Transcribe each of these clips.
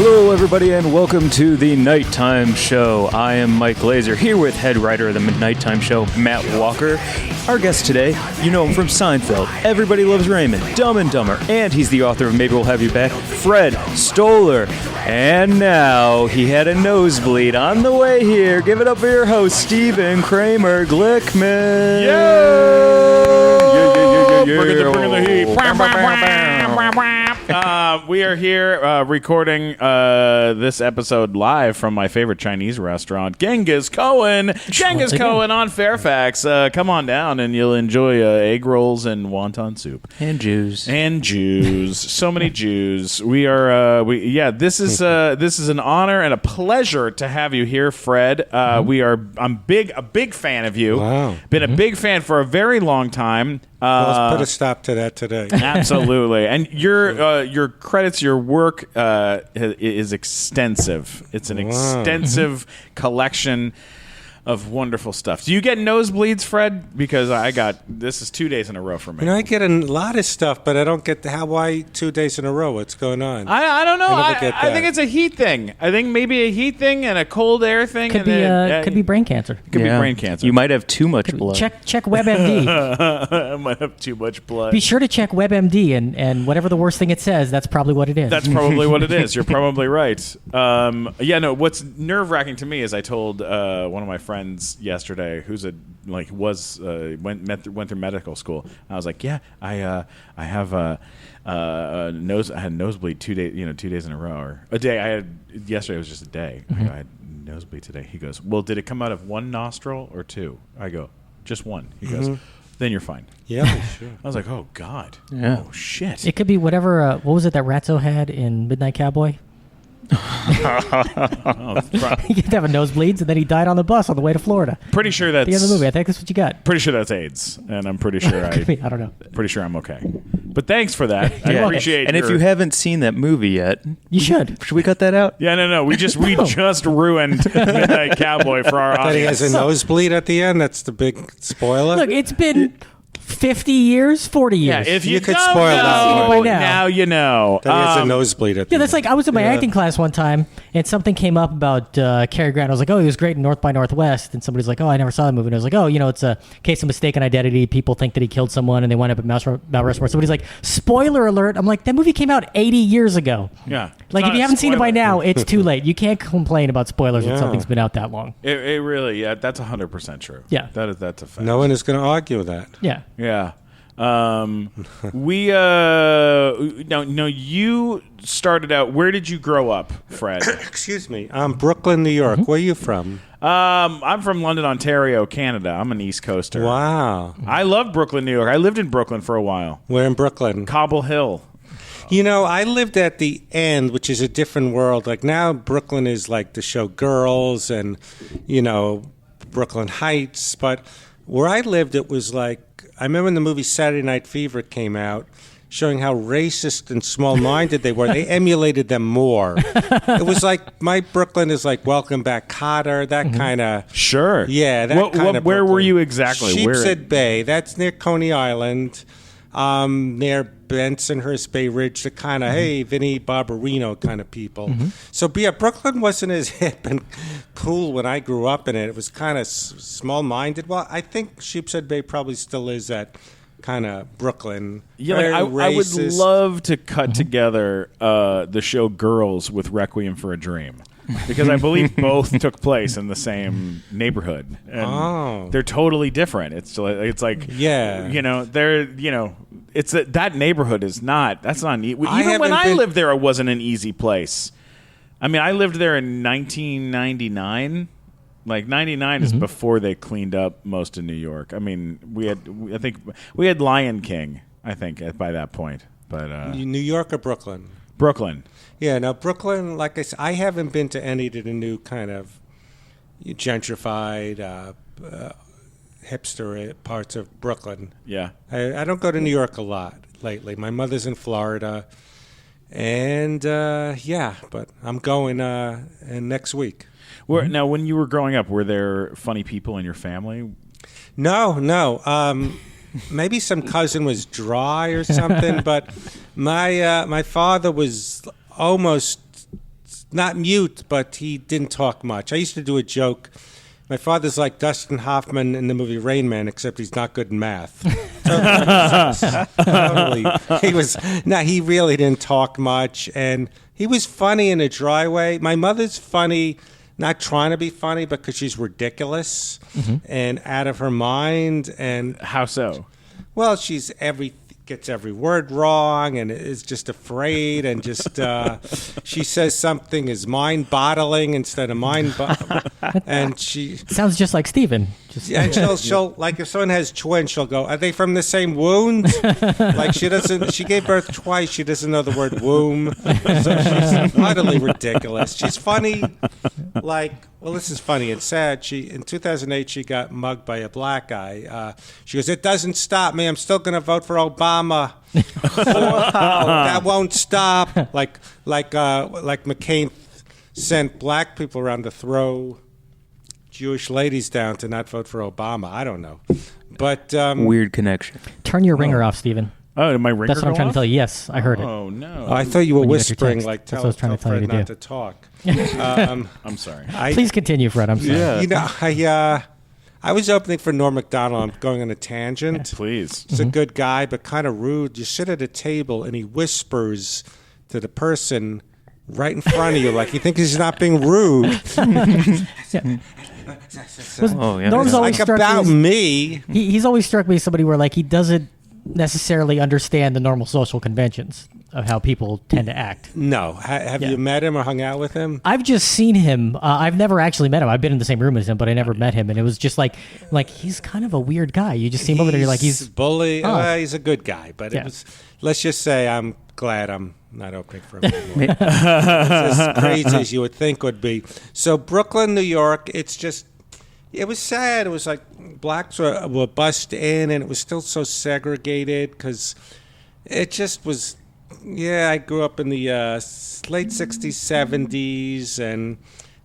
Hello, everybody, and welcome to the Nighttime Show. I am Mike Glazer, here with head writer of the Nighttime Show, Matt Walker. Our guest today, you know him from Seinfeld, Everybody Loves Raymond, Dumb and Dumber, and he's the author of Maybe We'll Have You Back, Fred Stoller. And now, he had a nosebleed on the way here. Give it up for your host, Stephen Kramer Glickman. Yo! Bringing the heat. We are here recording this episode live from my favorite Chinese restaurant, Genghis Cohen. Genghis Cohen on Fairfax. Come on down and you'll enjoy egg rolls and wonton soup. And Jews. So many Jews. This is an honor and a pleasure to have you here, Fred. I'm a big fan of you. Wow. Been a big fan for a very long time. Let's put a stop to that today. Absolutely. And your credits, your work is extensive. It's an extensive collection of wonderful stuff. Do you get nosebleeds, Fred? Because this is 2 days in a row for me. You know, I get a lot of stuff, but I don't get why 2 days in a row? What's going on? I don't know. I think it's a heat thing. I think maybe a heat thing and a cold air thing. Could be brain cancer. Could be brain cancer. You might have too much blood. Check WebMD. I might have too much blood. Be sure to check WebMD, and whatever the worst thing it says, that's probably what it is. That's probably what it is. You're probably right. What's nerve-wracking to me is I told one of my friends yesterday who's went through medical school. I was like, I have I had a nosebleed 2 days, 2 days in a row, or a day. Yesterday was just a day. I had nosebleed today. He goes, well, did it come out of one nostril or two? I go, just one. He goes, then you're fine. Yeah, sure. I was like, oh God. Yeah. Oh shit. It could be whatever. What was it that Ratso had in Midnight Cowboy? He had to have a nosebleeds, and then he died on the bus on the way to Florida. Pretty sure that's the end of the movie. I think that's what you got. Pretty sure that's AIDS, and I'm pretty sure I don't know. Pretty sure I'm okay. But thanks for that. I appreciate it. And if you haven't seen that movie yet, you should. Should we cut that out? Yeah, no. We just ruined Midnight Cowboy for our But he audience. has a nosebleed at the end. That's the big spoiler. Look, it's been 50 years, 40 years. Yeah, if You you could don't spoil that know, one. now you know. That he has a nosebleed at the end. That's like I was in my acting class one time, and something came up about Cary Grant. I was like, oh, he was great in North by Northwest. And somebody's like, oh, I never saw the movie. And I was like, oh, it's a case of mistaken identity. People think that he killed someone, and they wind up at Mount Rushmore. Somebody's like, spoiler alert. I'm like, that movie came out 80 years ago. Yeah. Like, if you haven't seen it by now, it's too late. You can't complain about spoilers when something's been out that long. It really, that's 100% true. Yeah. That's a fact. No one is going to argue that. Yeah. Yeah. You started out. Where did you grow up, Fred? Excuse me. Brooklyn, New York. Where are you from? I'm from London, Ontario, Canada. I'm an East Coaster. Wow. I love Brooklyn, New York. I lived in Brooklyn for a while. Where in Brooklyn? Cobble Hill. I lived at the end, which is a different world. Like now, Brooklyn is like the show Girls and, Brooklyn Heights. But where I lived, it was like, I remember when the movie Saturday Night Fever came out, showing how racist and small-minded they were. They emulated them more. It was like, my Brooklyn is like Welcome Back, Kotter, that kind of... Sure. Yeah, that kind of Where Brooklyn. were you exactly? Sheepshead Bay. That's near Coney Island, near Bensonhurst Bay Ridge, the kind of, hey, Vinnie Barbarino kind of people. So, yeah, Brooklyn wasn't as hip and cool when I grew up in it. It was kind of small-minded. Well, I think Sheepshead Bay probably still is that kind of Brooklyn. Yeah, I would love to cut together the show Girls with Requiem for a Dream. Because I believe both took place in the same neighborhood. And they're totally different. It's like it's that neighborhood is not, that's not even when I lived there, it wasn't an easy place. I mean, I lived there in 1999. Like 99 is before they cleaned up most of New York. I mean, I think we had Lion King, I think, by that point. But New York or Brooklyn? Brooklyn. Yeah, now Brooklyn, like I said, I haven't been to any of the new kind of gentrified, hipster parts of Brooklyn. Yeah. I don't go to New York a lot lately. My mother's in Florida. And, but I'm going next week. Now, when you were growing up, were there funny people in your family? No. Maybe some cousin was dry or something, but my father was almost not mute, but he didn't talk much. I used to do a joke. My father's like Dustin Hoffman in the movie Rain Man, except he's not good in math. Totally. He really didn't talk much, and he was funny in a dry way. My mother's funny, not trying to be funny, because she's ridiculous and out of her mind. And How so? well, she's gets every word wrong and is just afraid, and just she says something is mind-boggling instead of and she Sounds just like Steven. and she'll like, if someone has twins, she'll go, are they from the same wound? Like, she gave birth twice, she doesn't know the word womb, so she's utterly ridiculous. She's funny, like, well, this is funny and sad. In 2008, she got mugged by a black guy. She goes, it doesn't stop me. I'm still going to vote for Obama. That won't stop. Like McCain sent black people around to throw Jewish ladies down to not vote for Obama. I don't know. But Weird connection. Turn your ringer off, Steven. Oh, did my ringer That's what I'm go trying off? to tell you. Yes, I heard it. Oh, no. I thought you were When you got your whispering, text. like, That's what I tell was trying to tell you Fred to not do. to talk. I'm sorry. Please continue, Fred. I'm sorry. You know, I was opening for Norm Macdonald. I'm going on a tangent. Please. He's a good guy, but kind of rude. You sit at a table, and he whispers to the person right in front of you, like he thinks he's not being rude. Oh, yeah. Norm's always Like, struck about me. me. He's always struck me as somebody where, like, he doesn't necessarily understand the normal social conventions of how people tend to act. No. Have Yeah. you met him or hung out with him? I've just seen him. I've never actually met him. I've been in the same room as him, but I never met him. And it was just like he's kind of a weird guy. You just see him over there, you're like, he's bully. Oh. He's a good guy, but Yeah. it was. Let's just say I'm glad I'm not opening for him anymore. It's as crazy as you would think would be. So Brooklyn, New York. It was sad. It was like blacks were bussed in, and it was still so segregated because it just was. Yeah, I grew up in the late 60s, 70s, and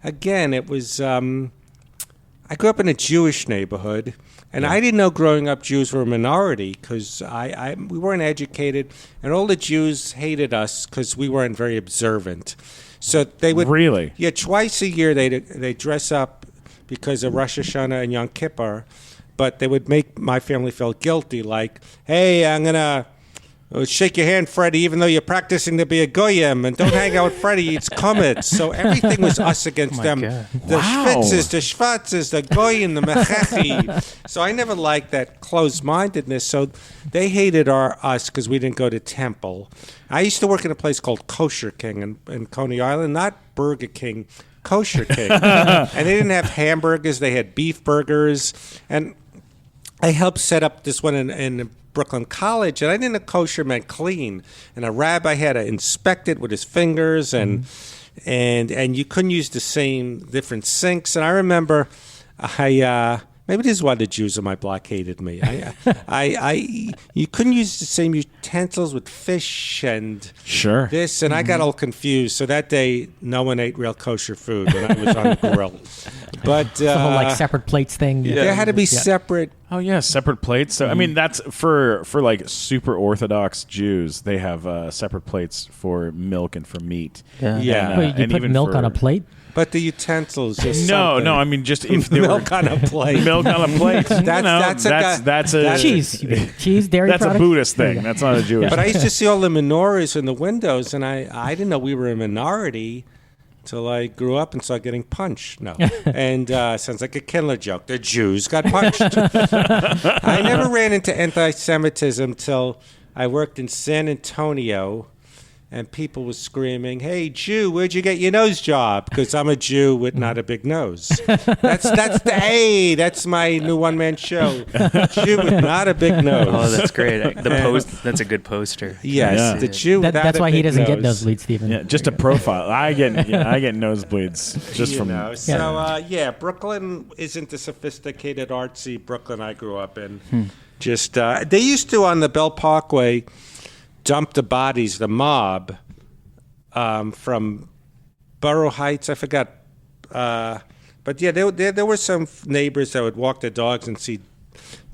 again, it was. I grew up in a Jewish neighborhood, and I didn't know growing up Jews were a minority because we weren't educated, and all the Jews hated us because we weren't very observant. So they would Really? yeah, twice a year they dress up because of Rosh Hashanah and Yom Kippur, but they would make my family feel guilty, like, hey, I'm gonna shake your hand, Freddie, even though you're practicing to be a goyim, and don't hang out with Freddie, he eats comets. So everything was us against them. God. The Schwitzes, the Schwarzes, the goyim, the mechechi. So I never liked that closed-mindedness. So they hated us because we didn't go to temple. I used to work in a place called Kosher King in Coney Island, not Burger King, Kosher King. And they didn't have hamburgers, they had beef burgers. And I helped set up this one in Brooklyn College, and I didn't know kosher meant clean. And a rabbi had to inspect it with his fingers, and you couldn't use the same different sinks. And I remember, maybe this is why the Jews on my block hated me. You couldn't use the same utensils with fish and Sure. this, and I got all confused. So that day, no one ate real kosher food when I was on the grill. But the whole like separate plates thing. there had to be separate. Oh yeah, separate plates. So I mean, that's for like super Orthodox Jews. They have separate plates for milk and for meat. Yeah. Yeah. And, Wait, you and put even milk for- on a plate? But the utensils, just No, something. no. I mean, just if there milk were on a plate. milk on a plate. That's a Cheese, dairy That's a products? Buddhist thing. That's not a Jewish. But I used to see all the menorahs in the windows, and I didn't know we were a minority till I grew up and started getting punched. No. And sounds like a Kindler joke. The Jews got punched. I never ran into anti-Semitism till I worked in San Antonio, and people were screaming, "Hey, Jew, where'd you get your nose job?" Because I'm a Jew with not a big nose. That's my new one-man show. Jew with not a big nose. Oh, that's great. That's a good poster. Yes, Yeah. the Jew. without That's a why he big doesn't get nose. nosebleeds, Stephen. Yeah, just a profile. I get nosebleeds just You from. know, so Brooklyn isn't the sophisticated artsy Brooklyn I grew up in. Just they used to on the Bell Parkway dump the bodies, the mob, from Borough Heights. I forgot, but yeah, there were some neighbors that would walk their dogs and see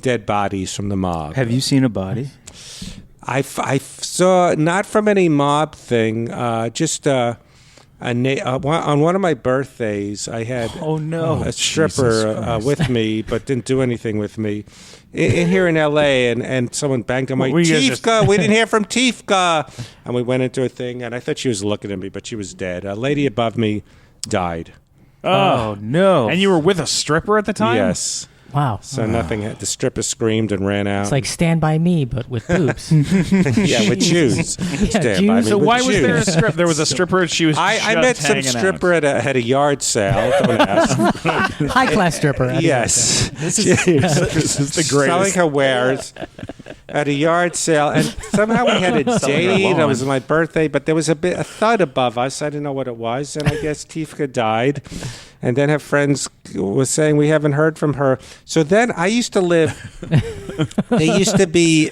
dead bodies from the mob. Have you seen a body? I saw, not from any mob thing, just on one of my birthdays, I had a stripper with me, but didn't do anything with me. In here in L.A., and someone banged on my Tifka. We didn't hear from Tifka. And we went into a thing, and I thought she was looking at me, but she was dead. A lady above me died. Oh, no. And you were with a stripper at the time? Yes. Wow. So nothing. The stripper screamed and ran out. It's like Stand By Me, but with boobs. Yeah, with shoes. Stand by me So with why was there a shoes. stripper? There was a stripper. She was. I met some stripper at a yard sale. Don't ask. High class stripper. Yes. This is the greatest. Selling her wares at a yard sale, and somehow we had a date. It was my birthday, but there was a thud above us. I didn't know what it was, and I guess Tifka died. And then her friends were saying we haven't heard from her. So then I used to live. There used to be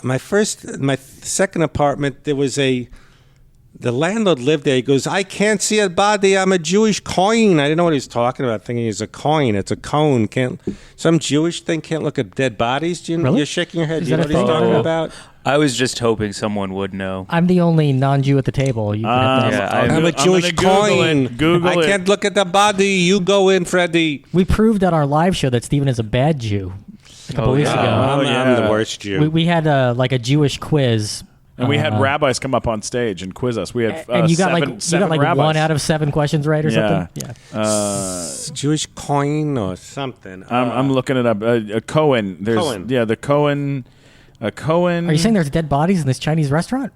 my second apartment. There was the landlord lived there. He goes, I can't see a body. I'm a Jewish coin. I didn't know what he was talking about, thinking he's a coin. It's a cone. Some Jewish thing can't look at dead bodies? Do you know? Really? You're shaking your head. Is Do you know that what a he's thing? talking about? I was just hoping someone would know. I'm the only non-Jew at the table. You have to Yeah, I'm a Jewish coin. Google I can't look at the body. You go in, Freddie. We proved at our live show that Steven is a bad Jew a couple weeks ago. I'm the worst Jew. We had like a Jewish quiz. And we had rabbis come up on stage and quiz us. We had and you got seven like rabbis. 1 out of 7 questions right or Yeah. something. Yeah. Jewish coin or something. I'm looking it up. A Cohen. There's Cohen. Yeah, the Cohen. A Cohen. Are you saying there's dead bodies in this Chinese restaurant?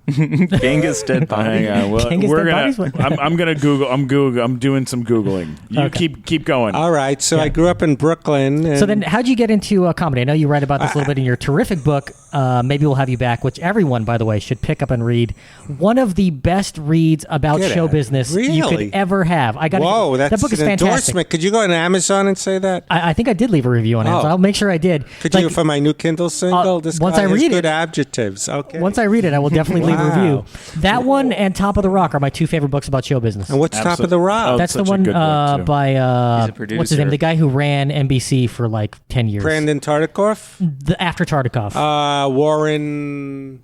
Genghis dead body. Hang on. Well, Genghis we're dead gonna. bodies? I'm gonna Google. I'm doing some Googling. You Okay. keep going. All right. So I grew up in Brooklyn. And So then, how'd you get into comedy? I know you write about this a little bit in your terrific book. Maybe we'll have you back, which everyone, by the way, should pick up and read. One of the best reads about Get show out. business you Really? could ever have. Whoa, that's that book is an fantastic. endorsement. Could you go on Amazon and say that? I think I did leave a review on it. Oh. So I'll make sure I did. Could you for my new Kindle single? This once guy I has read good it- adjectives. Okay. Once I read it, I will definitely leave a Wow. review. That one and Top of the Rock are my 2 favorite books about show business. And what's Top of the Rock? Oh, That's the such a one good book, too. by He's a what's his name? producer. The guy who ran NBC for like 10 years. Brandon Tartikoff? After Tartikoff. Warren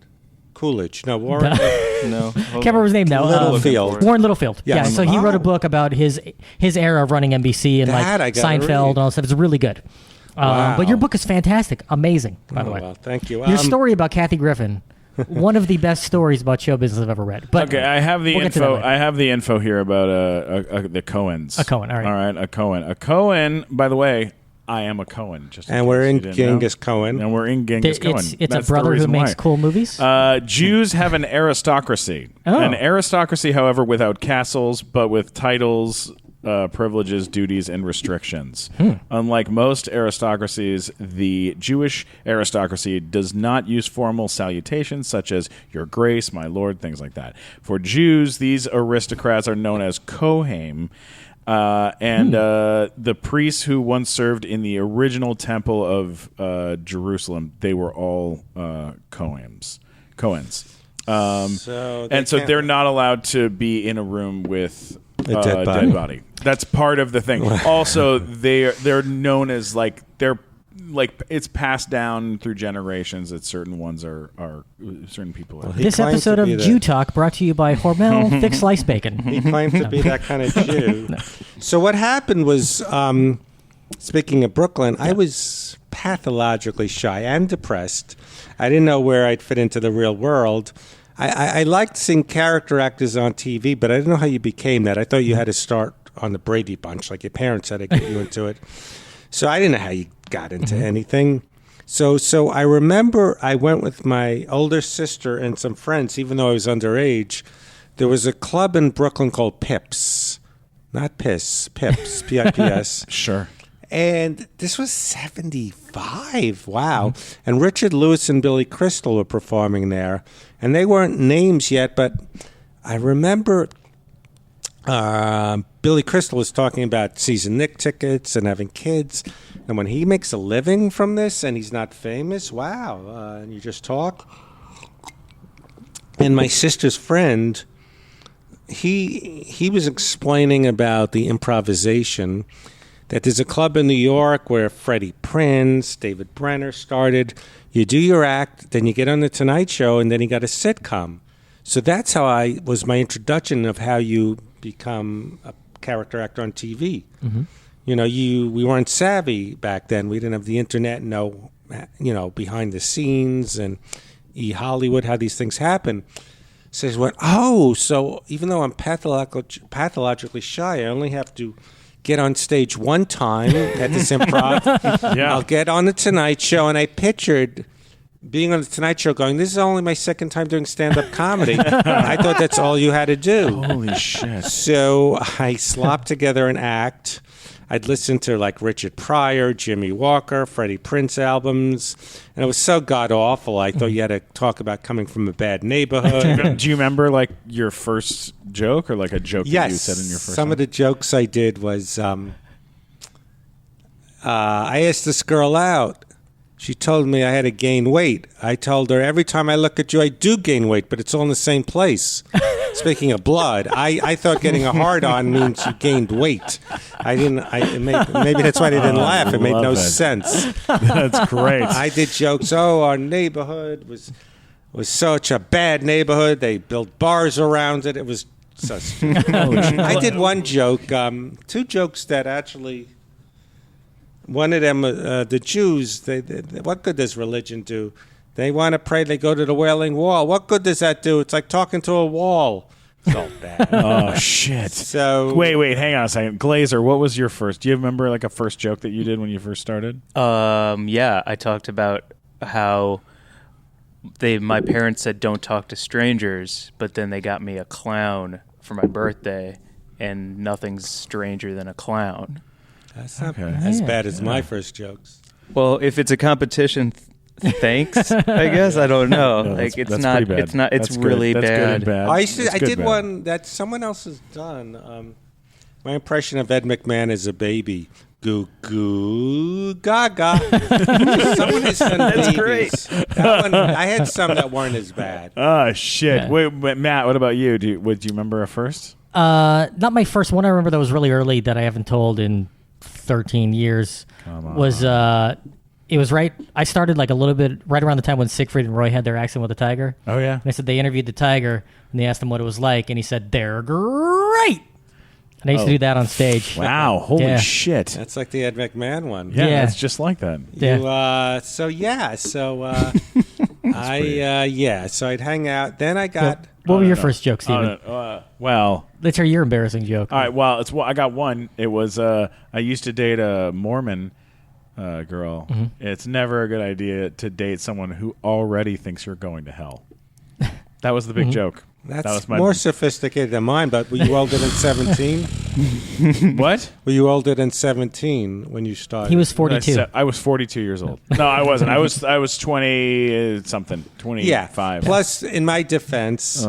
Coolidge. No, Warren. No. Can't remember his name now. Littlefield. Warren Littlefield. Yeah. Yes. So he wrote a Oh. book about his era of running NBC and That I like gotta Seinfeld read. and all that stuff. It's really good. Wow. But your book is fantastic, amazing. By the way, Well, thank you. your story about Kathy Griffin, one of the best stories about show business I've ever read. But Okay, I have the we'll get to that info. later. I have the info here about the Cohens. A Cohen, all right. All right, a Cohen. A Cohen. By the way, I am a Cohen. Just And we're case in you didn't Genghis know. Cohen. And we're in Genghis Cohen. It's That's a brother the who reason makes why. cool movies. Jews have an aristocracy. Oh. An aristocracy, however, without castles, but with titles, privileges, duties, and restrictions. Unlike most aristocracies, the Jewish aristocracy does not use formal salutations such as Your Grace, My Lord, things like that. For Jews, these aristocrats are known as Kohanim. The priests who once served in the original temple of Jerusalem, they were all Cohens. So they So can't- they're not allowed to be in a room with A dead body. That's part of the thing. Also, they're known as they're it's passed down through generations that certain ones are certain people are. He This claims episode to of be Jew Talk brought to you by Hormel Thick Slice Bacon. He claimed to be that kind of Jew. So what happened was, speaking of Brooklyn, I was pathologically shy and depressed. I didn't know where I'd fit into the real world. I liked seeing character actors on TV, but I didn't know how you became that. I thought you had to start on the Brady Bunch, like your parents had to get you into it. So I didn't know how you got into anything. So I remember I went with my older sister and some friends, even though I was underage. There was a club in Brooklyn called Pips. Not Piss, Pips, P-I-P-S. Sure. And this was 75. Wow. And Richard Lewis and Billy Crystal were performing there. And they weren't names yet, but I remember Billy Crystal was talking about season Nick tickets and having kids. And when he makes a living from this and he's not famous, wow. And you just talk. And my sister's friend, he was explaining about the improvisation, that there's a club in New York where Freddie Prinze, David Brenner started. You do your act, then you get on the Tonight Show, and then you got a sitcom. So that's how was my introduction of how you become a character actor on TV. Mm-hmm. We weren't savvy back then. We didn't have the internet, behind the scenes and Hollywood, how these things happen. So I went, so even though I'm pathologically shy, I only have to get on stage one time at this improv. Yeah. I'll get on the Tonight Show, and I pictured being on the Tonight Show going, this is only my second time doing stand-up comedy. I thought that's all you had to do. Holy shit. So I slopped together an act. I'd listen to like Richard Pryor, Jimmy Walker, Freddie Prinze albums, and it was so god-awful. I thought you had to talk about coming from a bad neighborhood. Do you remember like your first joke or like a joke that you said in your first some one? of the jokes I did was I asked this girl out. She told me I had to gain weight. I told her, every time I look at you, I do gain weight, but it's all in the same place. Speaking of blood, I thought getting a hard-on means you gained weight. Maybe that's why they didn't laugh. It made no sense. That's great. I did jokes. Our neighborhood was such a bad neighborhood. They built bars around it. It was so stupid. I did one joke, two jokes that actually... One of them, the Jews, they, what good does religion do? They want to pray, they go to the Wailing Wall. What good does that do? It's like talking to a wall. It's all bad. Oh, shit. So Wait, hang on a second. Glazer, what was your first? Do you remember like a first joke that you did when you first started? Yeah, I talked about how my parents said don't talk to strangers, but then they got me a clown for my birthday, and nothing's stranger than a clown. That's not as bad as my first jokes. Well, if it's a competition, thanks. I guess I don't know. No, like that's it's not. pretty bad. It's not. It's That's really good. That's bad. good and bad. I did bad. one that someone else has done. My impression of Ed McMahon as a baby. Goo goo gaga. Someone has done That's babies. That one, I had some that weren't as bad. Oh, shit. Yeah. Wait, Matt, what about you? Do you remember a first? Not my first one. I remember that was really early that I haven't told in 13 years. Come on. Was it was right. I started like a little bit right around the time when Siegfried and Roy had their accident with the tiger. Oh, yeah? And I said they interviewed the tiger and they asked him what it was like, and he said they're great. And I used to do that on stage. Wow. Holy Yeah. shit. That's like the Ed McMahon one. Yeah, Yeah. it's just like that. Yeah. So I'd hang out. Then I got. What were your first jokes, Steven? Well, Let's hear your embarrassing joke. all right. Well, I got one. It was I used to date a Mormon girl. Mm-hmm. It's never a good idea to date someone who already thinks you're going to hell. That was the big joke. That's that was my more sophisticated than mine, but were you older than 17? What? Were you older than 17 when you started? He was 42. I was 42 years old. No, I wasn't. I was 20 something, 25. Yeah. Plus, in my defense,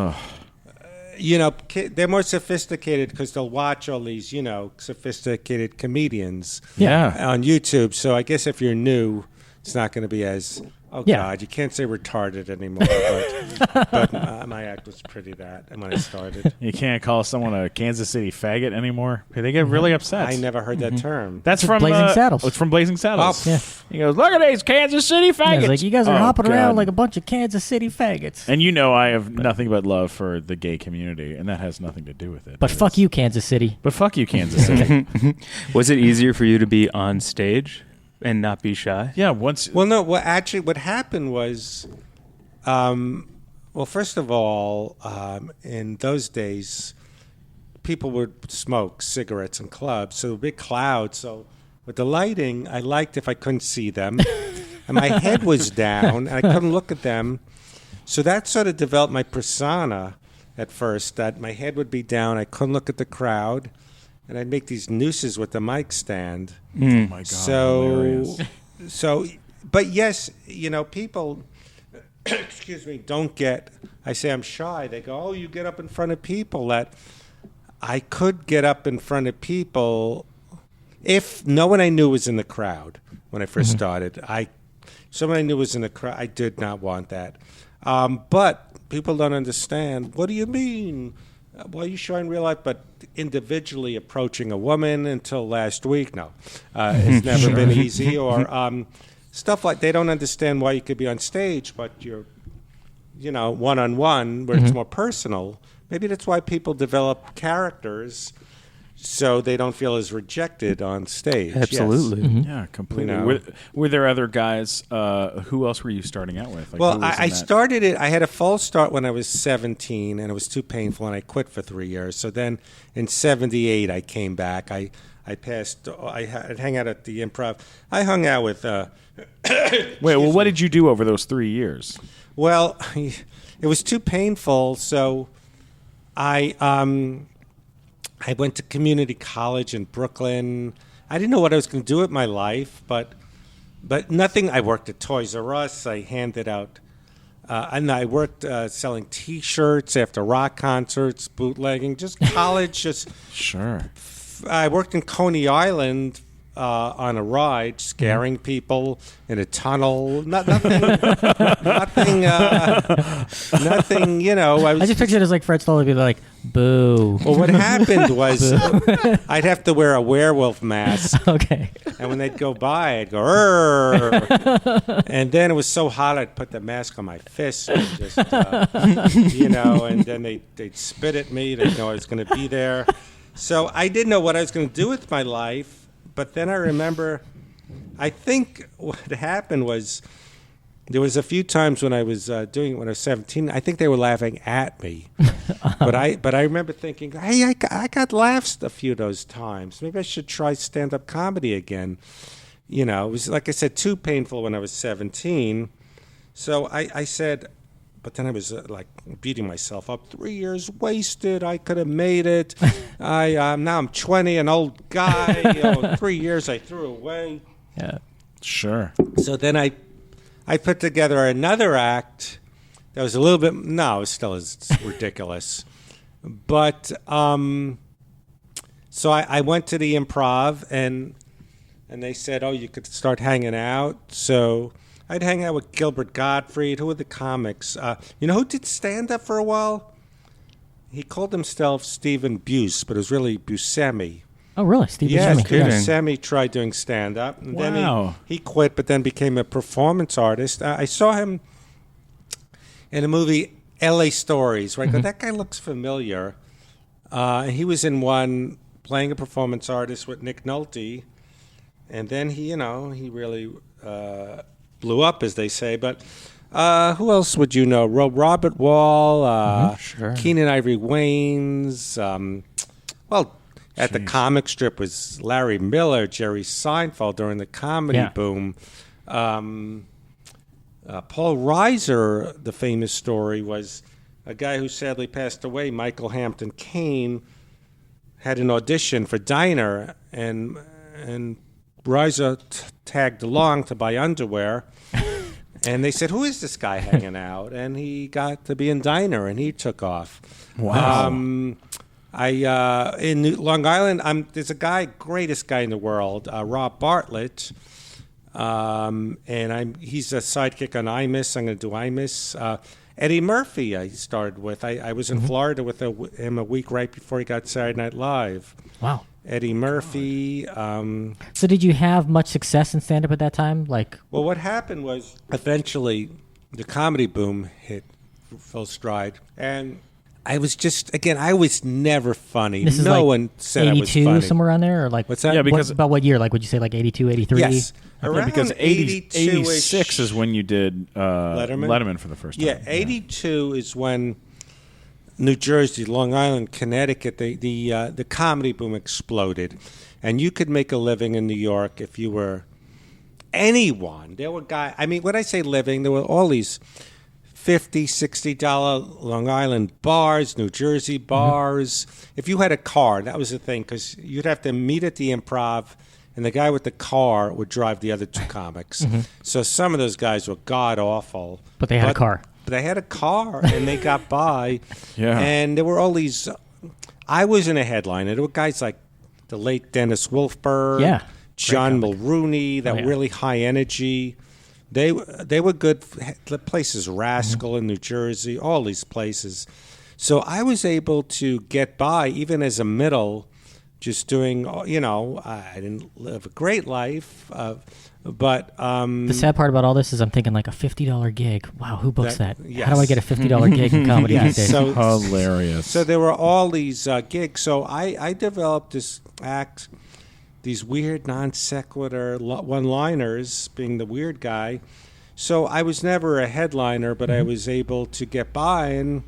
they're more sophisticated because they'll watch all these, sophisticated comedians Yeah. on YouTube. So I guess if you're new, it's not going to be as... Oh, Yeah. God, you can't say retarded anymore. But my act was pretty that when I started. You can't call someone a Kansas City faggot anymore. They get really upset. I never heard that term. That's from Blazing Saddles. It's from Blazing Saddles. Oh, Yeah. He goes, "Look at these Kansas City Yeah, faggots." it's like you guys are Oh, hopping around God. like a bunch of Kansas City faggots. And I have nothing but love for the gay community, and that has nothing to do with it. But fuck you, Kansas City. But fuck you, Kansas City. Was it easier for you to be on stage and not be shy? Yeah, once. Well, no. Well, actually, what happened was, first of all, in those days, people would smoke cigarettes in clubs, so a big cloud. So with the lighting, I liked if I couldn't see them, and my head was down, and I couldn't look at them. So that sort of developed my persona at first. That my head would be down, I couldn't look at the crowd. And I'd make these nooses with the mic stand. Oh my God, hilarious. But yes, people, excuse me, don't get, I say I'm shy. They go, oh, you get up in front of people. That I could get up in front of people if no one I knew was in the crowd when I first started. Someone I knew was in the crowd. I did not want that. But people don't understand. What do you mean? Well, you sure in real life, but individually approaching a woman until last week, no. It's never been easy. Or stuff like they don't understand why you could be on stage, but you're one-on-one where it's more personal. Maybe that's why people develop characters so they don't feel as rejected on stage. Absolutely. Yes. Yeah, completely. You know. Were there other guys? Who else were you starting out with? Like, Well, who was in I that? started it. I had a false start when I was 17, and it was too painful, and I quit for 3 years. So then in 78, I came back. I'd hang out at the Improv. I hung out with... Wait, well, what did you do over those 3 years? Well, it was too painful, so I went to community college in Brooklyn. I didn't know what I was going to do with my life, but nothing. I worked at Toys R Us. I handed out, and I worked selling T-shirts after rock concerts, bootlegging, just college. Just Sure. I worked in Coney Island on a ride, scaring people in a tunnel. Nothing. Nothing. You know. I just pictured it as like Fred Stoller would be like, "Boo." Well, what happened was I'd have to wear a werewolf mask, Okay. and when they'd go by, I'd go, "Arr!" And then it was so hot, I'd put the mask on my fist, and just, and then they'd spit at me. They'd know I was going to be there. So I didn't know what I was going to do with my life. But then I remember, I think what happened was there was a few times when I was doing it when I was 17. I think they were laughing at me. But I remember thinking, hey, I got laughs a few of those times. Maybe I should try stand-up comedy again. It was, like I said, too painful when I was 17. So I said, but then I was like beating myself up. 3 years wasted. I could have made it. Now I'm 20, an old guy. 3 years I threw away. Yeah. Sure. So then I put together another act that was a little bit. No, it still is ridiculous. But so I went to the Improv and they said, oh, you could start hanging out. So I'd hang out with Gilbert Gottfried. Who were the comics? Who did stand-up for a while? He called himself Stephen Buse, but it was really Buscemi. Oh, really? Steve Yes, Buscemi. Buscemi tried doing stand-up. And Wow. then he quit, but then became a performance artist. I saw him in a movie, L.A. Stories, right? That guy looks familiar. He was in one playing a performance artist with Nick Nolte. And then he really... blew up, as they say. But who else would you know? Robert Wall, Sure. Keenan Ivory Waynes. At the comic strip was Larry Miller, Jerry Seinfeld during the comedy boom. Paul Reiser, the famous story, was a guy who sadly passed away. Michael Hampton Caine had an audition for Diner, and Reiser tagged along to buy underwear, and they said, who is this guy hanging out? And he got to be in Diner, and he took off. Wow. In Long Island, there's a guy, greatest guy in the world, Rob Bartlett, and he's a sidekick on Imus. I'm going to do Imus. Eddie Murphy I started with. I was in Florida with him a week right before he got Saturday Night Live. Wow. Eddie Murphy. So did you have much success in stand-up at that time? Well, what happened was eventually the comedy boom hit full stride. And I was just, again, I was never funny. This is no like one said I was 82, funny. somewhere around there? Or What's that? Yeah, because about what year? Would you say 82, 83? Yes. Around because 86 86 is when you did Letterman for the first time. Yeah, 82 is when New Jersey, Long Island, Connecticut, the comedy boom exploded. And you could make a living in New York if you were anyone. There were guys, when I say living, there were all these $50, $60 Long Island bars, New Jersey bars. If you had a car, that was the thing, because you'd have to meet at the Improv, and the guy with the car would drive the other two comics. So some of those guys were god-awful. But they had a car. But they had a car, and they got by. Yeah. And there were all these... I was in a headline, and there were guys like the late Dennis Wolfberg, John Mulrooney, that really high energy. They were good places, Rascal in New Jersey, all these places. So I was able to get by, even as a middle, just doing, I didn't live a great life, but The sad part about all this is I'm thinking like a $50 gig. Wow, who books that? Yes. How do I get a $50 gig in comedy Yes, these days? so- Hilarious. So there were all these gigs. So I developed this act, these weird non sequitur one-liners, being the weird guy. So I was never a headliner, but I was able to get by, and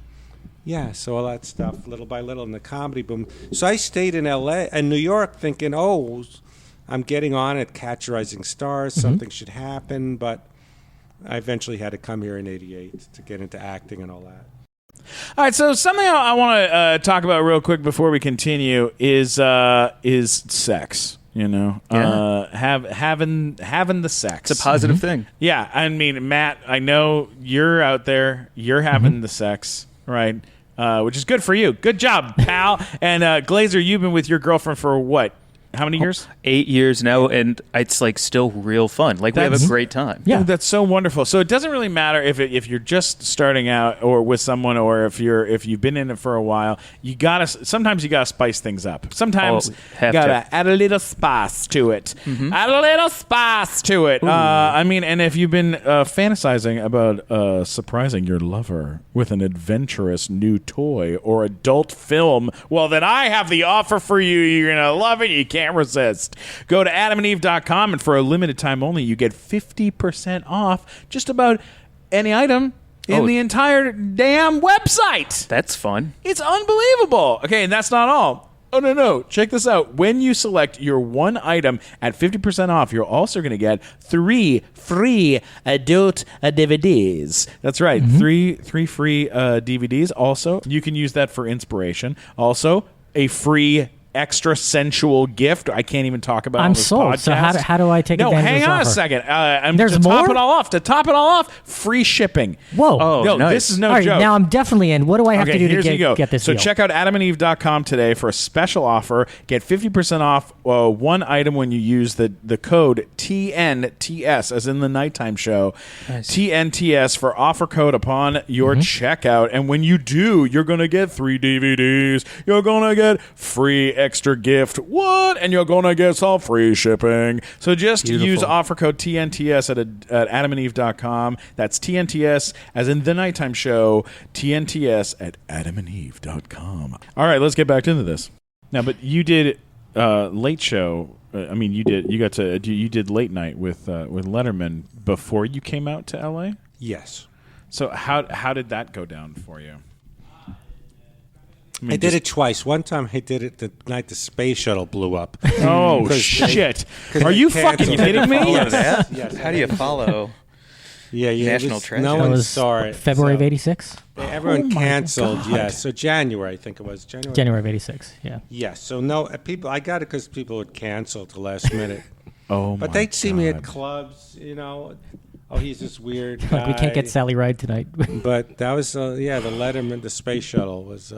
so all that stuff, little by little, in the comedy boom. So I stayed in L.A. and New York, thinking, I'm getting on at Catch a Rising Star. Something should happen, but I eventually had to come here in '88 to get into acting and all that. All right, so something I want to talk about real quick before we continue is sex. Having the sex. It's a positive thing. Yeah, I mean, Matt, I know you're out there. You're having the sex, right? Which is good for you. Good job, pal. And Glazer, you've been with your girlfriend for what? How many years? 8 years now, and it's like still real fun. Like we have a great time. Yeah. Dude, that's so wonderful. So it doesn't really matter if you're just starting out or with someone, or if you've been in it for a while. Sometimes you gotta spice things up. Sometimes you gotta add a little spice to it. Add a little spice to it. I mean, and if you've been fantasizing about surprising your lover with an adventurous new toy or adult film, well, then I have the offer for you. You're gonna love it. You can't resist. Go to adamandeve.com, and for a limited time only, you get 50% off just about any item in the entire damn website. That's fun. It's unbelievable. Okay, and that's not all. Oh, no. Check this out. When you select your one item at 50% off, you're also going to get 3 free adult DVDs. That's right. 3 free DVDs. Also, you can use that for inspiration. Also, a free extra sensual gift. I can't even talk about. I'm on this sold. podcast. So how do I take advantage of hang this on a offer? second. There's to top more? it all off. To top it all off, free shipping. Whoa. Oh, No, nice. this is no All right, joke. now I'm definitely in. What do I have to do here's to you go. get this So deal? check out adamandeve.com today for a special offer. Get 50% off one item when you use the code TNTS, as in the nighttime show. Nice. TNTS for offer code upon your checkout. And when you do, you're going to get 3 DVDs. You're going to get free extra gift. What? And you're going to get some free shipping. So just use offer code TNTS at adamandeve.com. That's TNTS, as in the nighttime show. TNTS at adamandeve.com. All right, let's get back into this. Now, but you did late show. You did late night with Letterman before you came out to LA. Yes. So how did that go down for you? I did it twice. One time I did it the night the space shuttle blew up. Oh, shit. Are you fucking kidding me? Follow that? Yes. How do you follow? Yeah. National treasure. No That one was saw it. February of so '86. Everyone canceled. God. Yeah. So January, I think it was. January of '86. Yeah. Yes. So no, people. I got it because people would cancel at the last minute. Oh, But my they'd see me at God. clubs. Oh, he's this weird guy. Like we can't get Sally Ride tonight. But that was the Letterman, the space shuttle was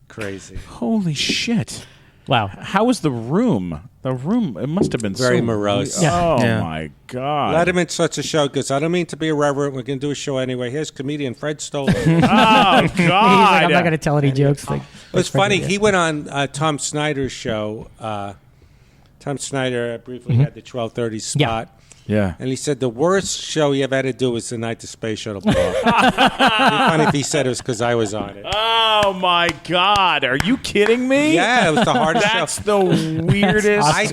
crazy. Holy shit. Wow. How was the room? The room, it must have been Very so morose. weird. Yeah. Oh, Yeah. my God. Letterman such a show because I don't mean to be irreverent. We're going to do a show anyway. Here's comedian Fred Stoller. Oh, God. He's like, I'm not going to tell any jokes. Like, It was funny. He went on Tom Snyder's show. Tom Snyder briefly had the 12:30 spot. Yeah. And he said the worst show he ever had to do was the night the space shuttle blew up. It'd be funny if he said it was because I was on it. Oh, my God. Are you kidding me? Yeah, it was the hardest That's show. the weirdest. I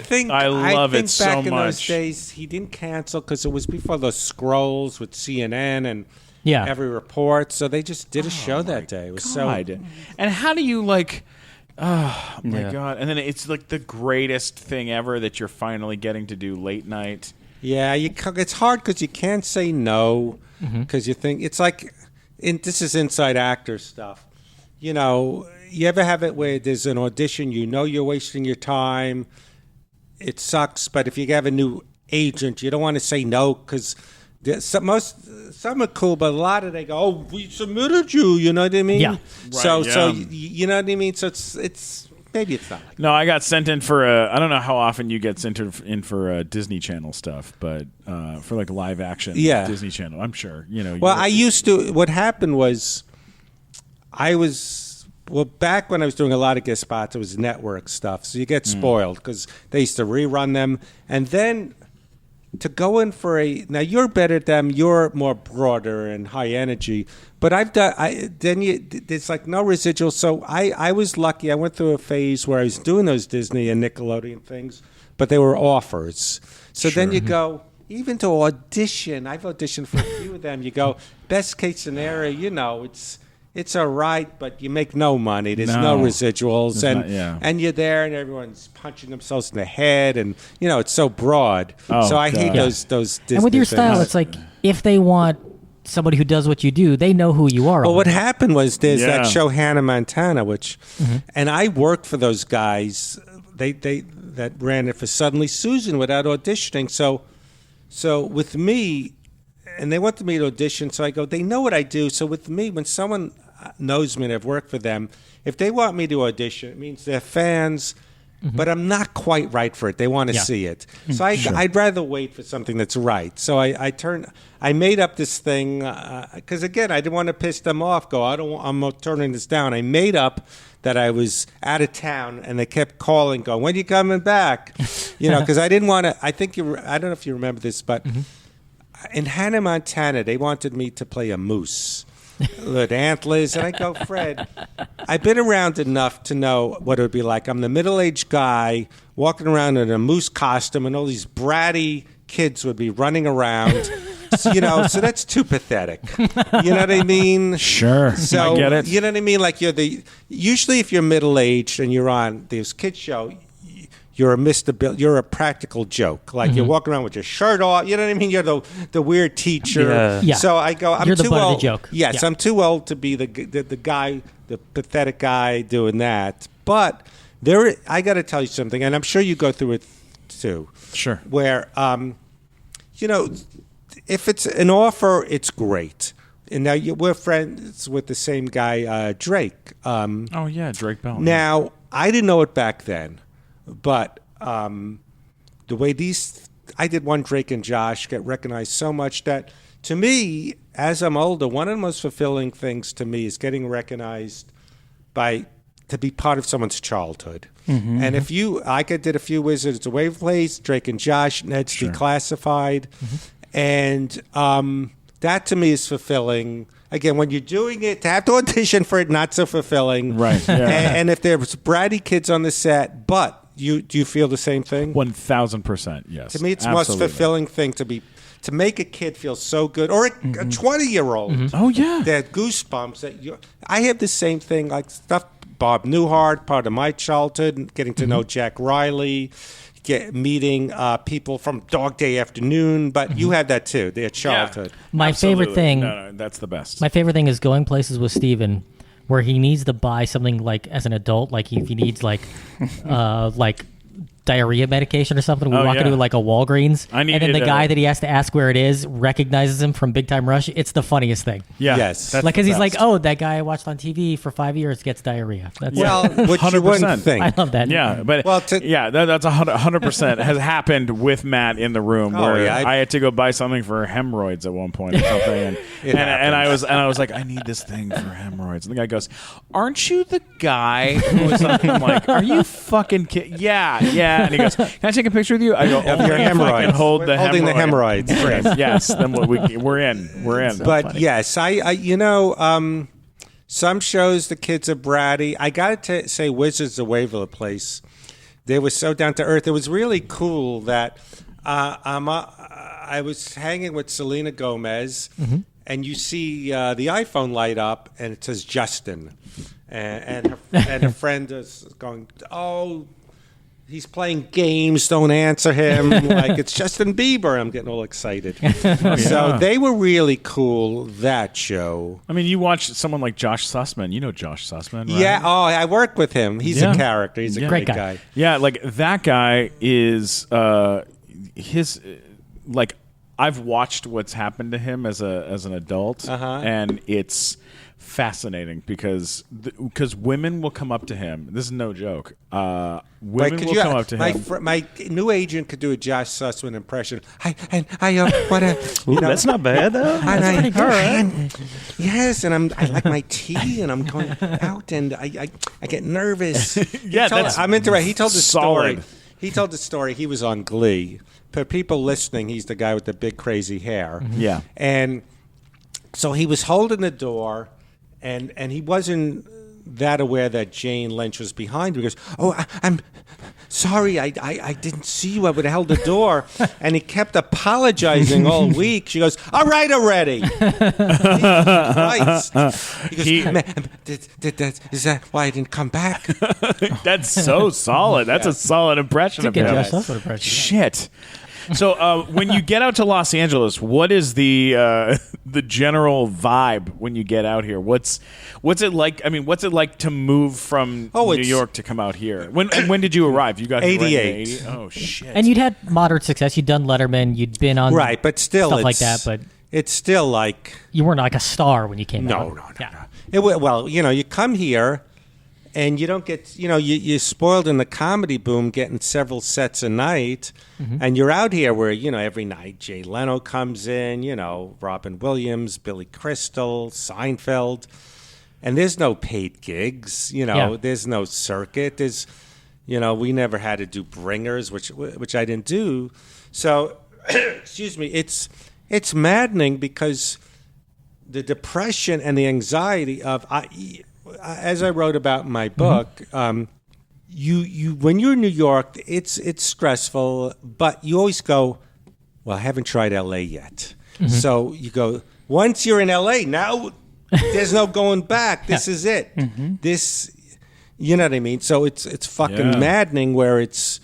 love think it so back in those much. days, he didn't cancel because it was before those scrolls with CNN and Yeah. every report. So they just did a show that day. It was God. And how do you oh my Yeah. God. And then it's like the greatest thing ever that you're finally getting to do late night. Yeah, it's hard because you can't say no because you think it's like this is inside actor stuff. You ever have it where there's an audition, you're wasting your time. It sucks, but if you have a new agent, you don't want to say no because some are cool, but a lot of they go, "Oh, we submitted you." You know what I mean? Yeah. So Right, yeah. you know what I mean. So it's maybe it's not. No, I got sent in for I don't know how often you get sent in for Disney Channel stuff, but for like live action Disney Channel, I'm sure. Well, I used to. What happened was, I was Well, back when I was doing a lot of guest spots, it was network stuff, so you get spoiled because they used to rerun them, and then to go in for now you're better at them, you're more broader and high energy, but there's like no residual. So I was lucky. I went through a phase where I was doing those Disney and Nickelodeon things, but they were offers. So then you go, even to audition, I've auditioned for a few of them, you go, best case scenario, it's all right, but you make no money. There's no residuals, and you're there, and everyone's punching themselves in the head, and it's so broad. So I hate those Disney and with your things. style, it's like if they want somebody who does what you do, they know who you are. Well, what happened was there's that show Hannah Montana, which, and I worked for those guys. They that ran it for Suddenly Susan without auditioning. So with me. And they wanted me to audition, so I go, they know what I do. So with me, when someone knows me and I've worked for them, if they want me to audition, it means they're fans, but I'm not quite right for it. They want to see it. So I'd rather wait for something that's right. So I made up this thing, because again, I didn't want to piss them off, I'm turning this down. I made up that I was out of town, and they kept calling, going, when are you coming back? Because I didn't want to, I don't know if you remember this, but... In Hannah Montana, they wanted me to play a moose with antlers. And I go, Fred, I've been around enough to know what it would be like. I'm the middle-aged guy walking around in a moose costume, and all these bratty kids would be running around. So that's too pathetic. You know what I mean? Sure. So, I get it. You know what I mean? Like usually if you're middle-aged and you're on this kids show, you're a Mr. Bill. You're a practical joke. Like you're walking around with your shirt off. You know what I mean? You're the weird teacher. Yeah. So I go, I'm You're too the butt old. of the joke. Yes, I'm too old to be the guy, the pathetic guy doing that. But I got to tell you something, and I'm sure you go through it too. Sure. Where, if it's an offer, it's great. And now we're friends with the same guy, Drake. Drake Bell. Now, I didn't know it back then. But the way I did one Drake and Josh get recognized so much that to me, as I'm older, one of the most fulfilling things to me is getting recognized to be part of someone's childhood. And if I did a few Wizards of Waverly Place, Drake and Josh, Ned's Declassified, and that to me is fulfilling. Again, when you're doing it, to have to audition for it, not so fulfilling. Right. Yeah. And if there's bratty kids on the set, but do you feel the same thing? 1,000%, yes. To me, it's the most fulfilling thing to make a kid feel so good, or a 20-year-old. Oh yeah, that goosebumps. I have the same thing, like stuff. Bob Newhart, part of my childhood, getting to know Jack Riley, meeting people from Dog Day Afternoon. But you had that too, their childhood. My favorite thing. No, that's the best. My favorite thing is going places with Steven where he needs to buy something like as an adult, like if he needs like diarrhea medication or something. We walk into like a Walgreens, and then the guy that he has to ask where it is recognizes him from Big Time Rush. It's the funniest thing. Yeah. Yes. Like, because he's like, oh, that guy I watched on TV for 5 years gets diarrhea. That's which you wouldn't think. I love that. Yeah, but that's 100% has happened with Matt in the room where I had to go buy something for hemorrhoids at one point or something, and I was like, I need this thing for hemorrhoids, and the guy goes, aren't you the guy who was on? I'm like, are you fucking kidding? Yeah. And he goes, can I take a picture with you? I go, of your hemorrhoids. Holding the hemorrhoids. Yes, then we're in. But yes, I some shows the kids are bratty. I got to say, Wizards of Waverly Place, they were so down to earth. It was really cool that I was hanging with Selena Gomez, and you see the iPhone light up, and it says Justin, and her friend is going, oh, he's playing games, don't answer him. Like, it's Justin Bieber. I'm getting all excited. So they were really cool, that show. I mean, you watch someone like Josh Sussman. You know Josh Sussman, right? Yeah. Oh, I work with him. He's a character. He's a great guy. Yeah, like that guy is I've watched what's happened to him as an adult, and it's fascinating because women will come up to him. This is no joke. Women will come up to him. My new agent could do a Josh Sussman impression. I That's not bad though. That's pretty good. Yes, and I like my tea, and I'm going out, and I get nervous. I'm interested. He told the story. Solid. He told the story. He was on Glee. For people listening, he's the guy with the big crazy hair. Mm-hmm. Yeah, and so he was holding the door. And he wasn't that aware that Jane Lynch was behind him. He goes, I'm sorry, I didn't see you. I would have held the door. And he kept apologizing all week. She goes, all right already. Christ. He goes, is that why I didn't come back? that's so solid. That's a solid impression of him. Josh Sussman impression. Shit. So when you get out to Los Angeles, what is the general vibe when you get out here? What's it like? I mean, what's it like to move from New York to come out here? When did you arrive? You got here 88. Oh shit! And you'd had moderate success. You'd done Letterman. You'd been on but still stuff like that. But it's still like you weren't like a star when you came out. No. Well, you come here. And you don't get, you're spoiled in the comedy boom getting several sets a night. Mm-hmm. And you're out here where, every night Jay Leno comes in, Robin Williams, Billy Crystal, Seinfeld. And there's no paid gigs, there's no circuit. There's, we never had to do bringers, which I didn't do. So, excuse me, it's maddening because the depression and the anxiety of... as I wrote about in my book, you when you're in New York, it's stressful, but you always go, well, I haven't tried LA yet. Mm-hmm. So you go, once you're in LA, now there's no going back. This is it. Mm-hmm. This, you know what I mean? So it's fucking maddening where it's,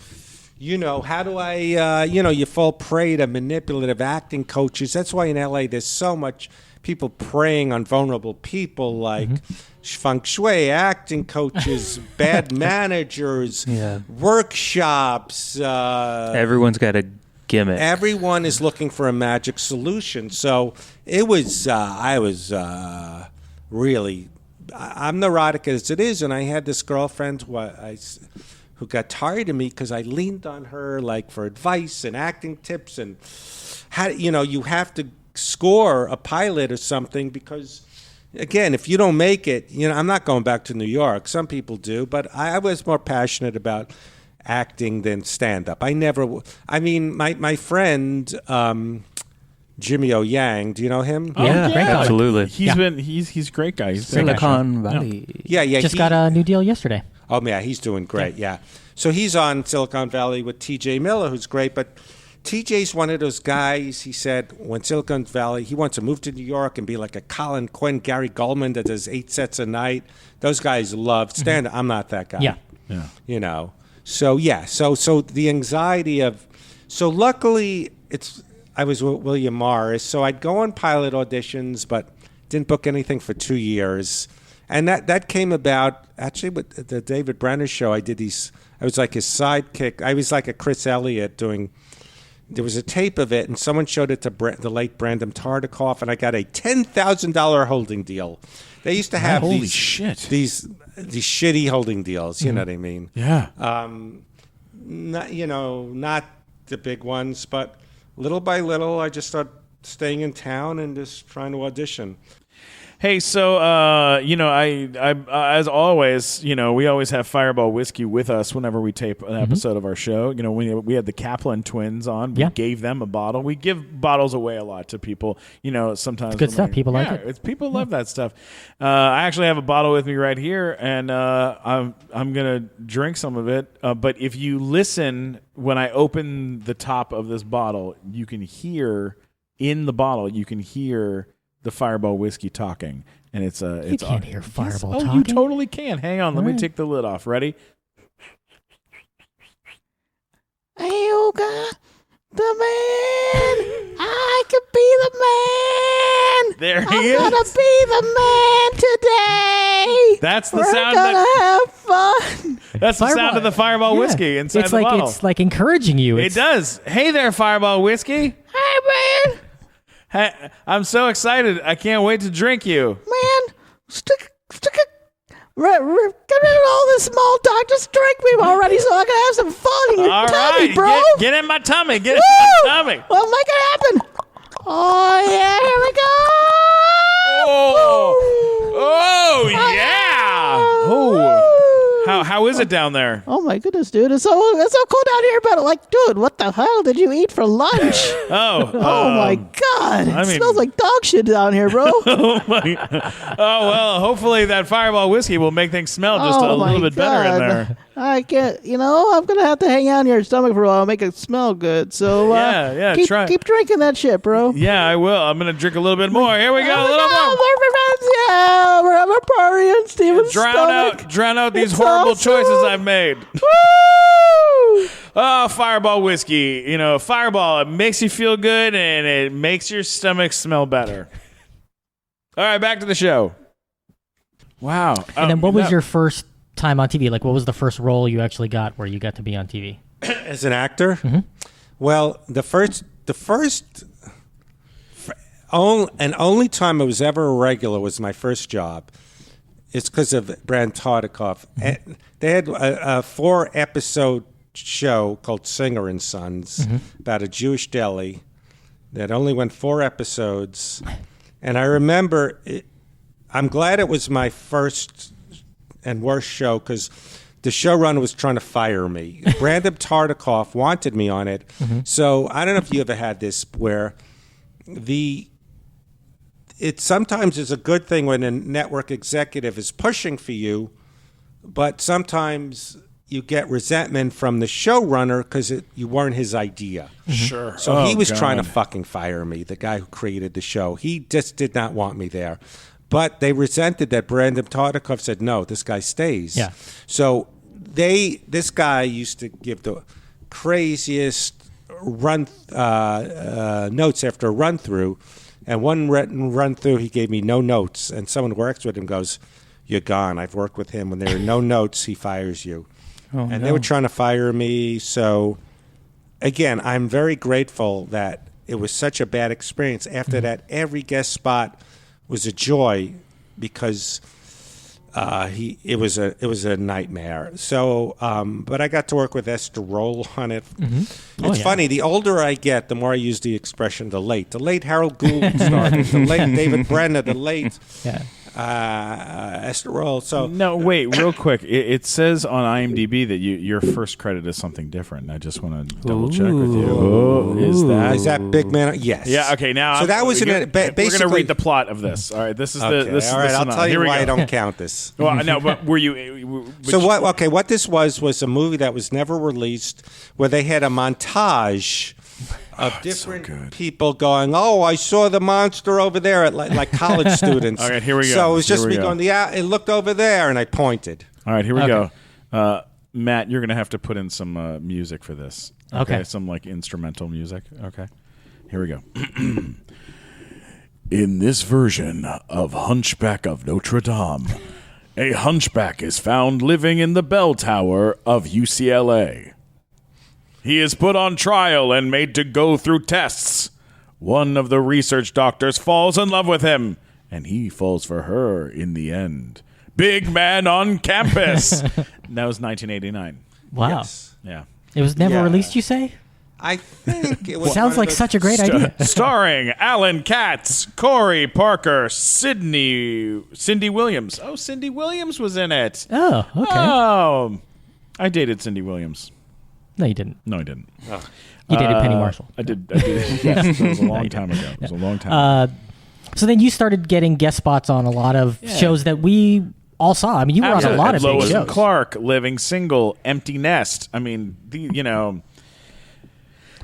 how do I, you fall prey to manipulative acting coaches. That's why in LA there's so much people preying on vulnerable people like feng shui, acting coaches, bad managers, workshops. Everyone's got a gimmick. Everyone is looking for a magic solution. So it was, I was really, I'm neurotic as it is, and I had this girlfriend who got tired of me because I leaned on her like for advice and acting tips and how, you have to score a pilot or something because again, if you don't make it, I'm not going back to New York. Some people do, but I was more passionate about acting than stand-up. My friend Jimmy O. Yang, do you know him? Yeah, great guy. Absolutely. He's a great guy. He's Silicon Valley. Yeah. Just got a new deal yesterday. Oh, yeah, he's doing great, yeah. So he's on Silicon Valley with T.J. Miller, who's great, but TJ's one of those guys, he said, when Silicon Valley, he wants to move to New York and be like a Colin Quinn, Gary Goldman that does 8 sets a night. Those guys love stand-up. I'm not that guy. Yeah. So, So the anxiety of... So luckily, I was with William Morris, so I'd go on pilot auditions, but didn't book anything for 2 years. And that came about, actually, with the David Brenner show. I was like his sidekick. I was like a Chris Elliott doing... There was a tape of it, and someone showed it to the late Brandon Tartikoff, and I got a $10,000 holding deal. They used to have these shitty holding deals. You know what I mean? Yeah. Not the big ones, but little by little, I just started staying in town and just trying to audition. Hey, so I as always, we always have Fireball whiskey with us whenever we tape an episode of our show. We had the Kaplan twins on. We gave them a bottle. We give bottles away a lot to people. Sometimes it's good stuff. People like it. People love that stuff. I actually have a bottle with me right here, and I'm gonna drink some of it. But if you listen when I open the top of this bottle, you can hear in the bottle. You can hear the Fireball whiskey talking, and you can't hear Fireball talking. Oh, you totally can. Hang on, let me take the lid off. Ready? Yoga, the man. I could be the man. There he is. I'm gonna be the man today. That's the We're sound. gonna have fun. That's the sound of the Fireball whiskey inside the bottle. It's like encouraging you. It does. Hey there, Fireball whiskey. Hey, man. Hey, I'm so excited. I can't wait to drink you. Man, Get rid of all this small talk. Just drink me already so I can have some fun in your All tummy, right, bro. get in my tummy. Get in my tummy. Well, make it happen. Oh, yeah, here we go. Oh yeah. Oh. How is it down there? Oh my goodness, dude! It's so cold down here. But like, dude, what the hell did you eat for lunch? Oh my god! It smells like dog shit down here, bro. Oh well, hopefully that Fireball whiskey will make things smell just a little bit better in there. I can't. I'm gonna have to hang out in your stomach for a while, and make it smell good. So keep drinking that shit, bro. Yeah, I will. I'm gonna drink a little bit more. Here we go. A little more. Yeah, we're having a party in Steven's stomach. Drown out these It's horrible awesome. choices I've made. Woo! Oh, Fireball whiskey. Fireball, it makes you feel good and it makes your stomach smell better. All right, back to the show. Wow. And then what was your first time on TV? Like, what was the first role you actually got where you got to be on TV? As an actor? Mm-hmm. Well, the first and only time I was ever a regular was my first job. It's because of Brand Tartikoff. Mm-hmm. They had a 4-episode show called Singer and Sons about a Jewish deli that only went 4 episodes. And I remember, I'm glad it was my first and worst show because the showrunner was trying to fire me. Brandon Tartikoff wanted me on it. So I don't know if you ever had this where it sometimes is a good thing when a network executive is pushing for you, but sometimes you get resentment from the showrunner because you weren't his idea. Sure. So he was trying to fucking fire me, the guy who created the show. He just did not want me there. But they resented that Brandon Tartikoff said, no, this guy stays. Yeah. So this guy used to give the craziest notes after a run-through. And one run-through, he gave me no notes. And someone who works with him goes, you're gone. I've worked with him. When there are no notes, he fires you. They were trying to fire me. So, again, I'm very grateful that it was such a bad experience. After that, every guest spot was a joy because it was a nightmare. So, but I got to work with Esther Roll on it. It's funny. The older I get, the more I use the expression "the late." The late Harold Gould started. The late David Brenner. The late Esther Roll. So no, wait, real quick. It says on IMDb that your first credit is something different. I just want to double check with you. Oh, is that Big Man? Yes. Yeah. Okay. Now, so that was basically we're going to read the plot of this. All right. This is okay, this. All right. This I'll tell you Here why I don't count this. Well, no, but were you? So what? Okay, what this was a movie that was never released, where they had a montage of different people going, "Oh, I saw the monster over there," at like college students. All right, here we go. So it was just me going, "Yeah, it looked over there," and I pointed. All right, here we go. Matt, you're going to have to put in some music for this. Okay. Some like instrumental music. Okay. Here we go. In this version of Hunchback of Notre Dame, a hunchback is found living in the bell tower of UCLA. He is put on trial and made to go through tests. One of the research doctors falls in love with him, and he falls for her in the end. Big man on campus. That was 1989. Wow. Yes. Yeah. It was never released, you say? I think it was. Sounds like such a great idea. Starring Alan Katz, Corey Parker, Cindy Williams. Oh, Cindy Williams was in it. Oh, okay. Oh, I dated Cindy Williams. No, you didn't. No, I didn't. You dated Penny Marshall. I did. Yes, it was a long time ago. It was a long time ago. So then you started getting guest spots on a lot of shows that we all saw. I mean, you were on a lot of big Lois shows. and Clark, Living Single, Empty Nest. I mean,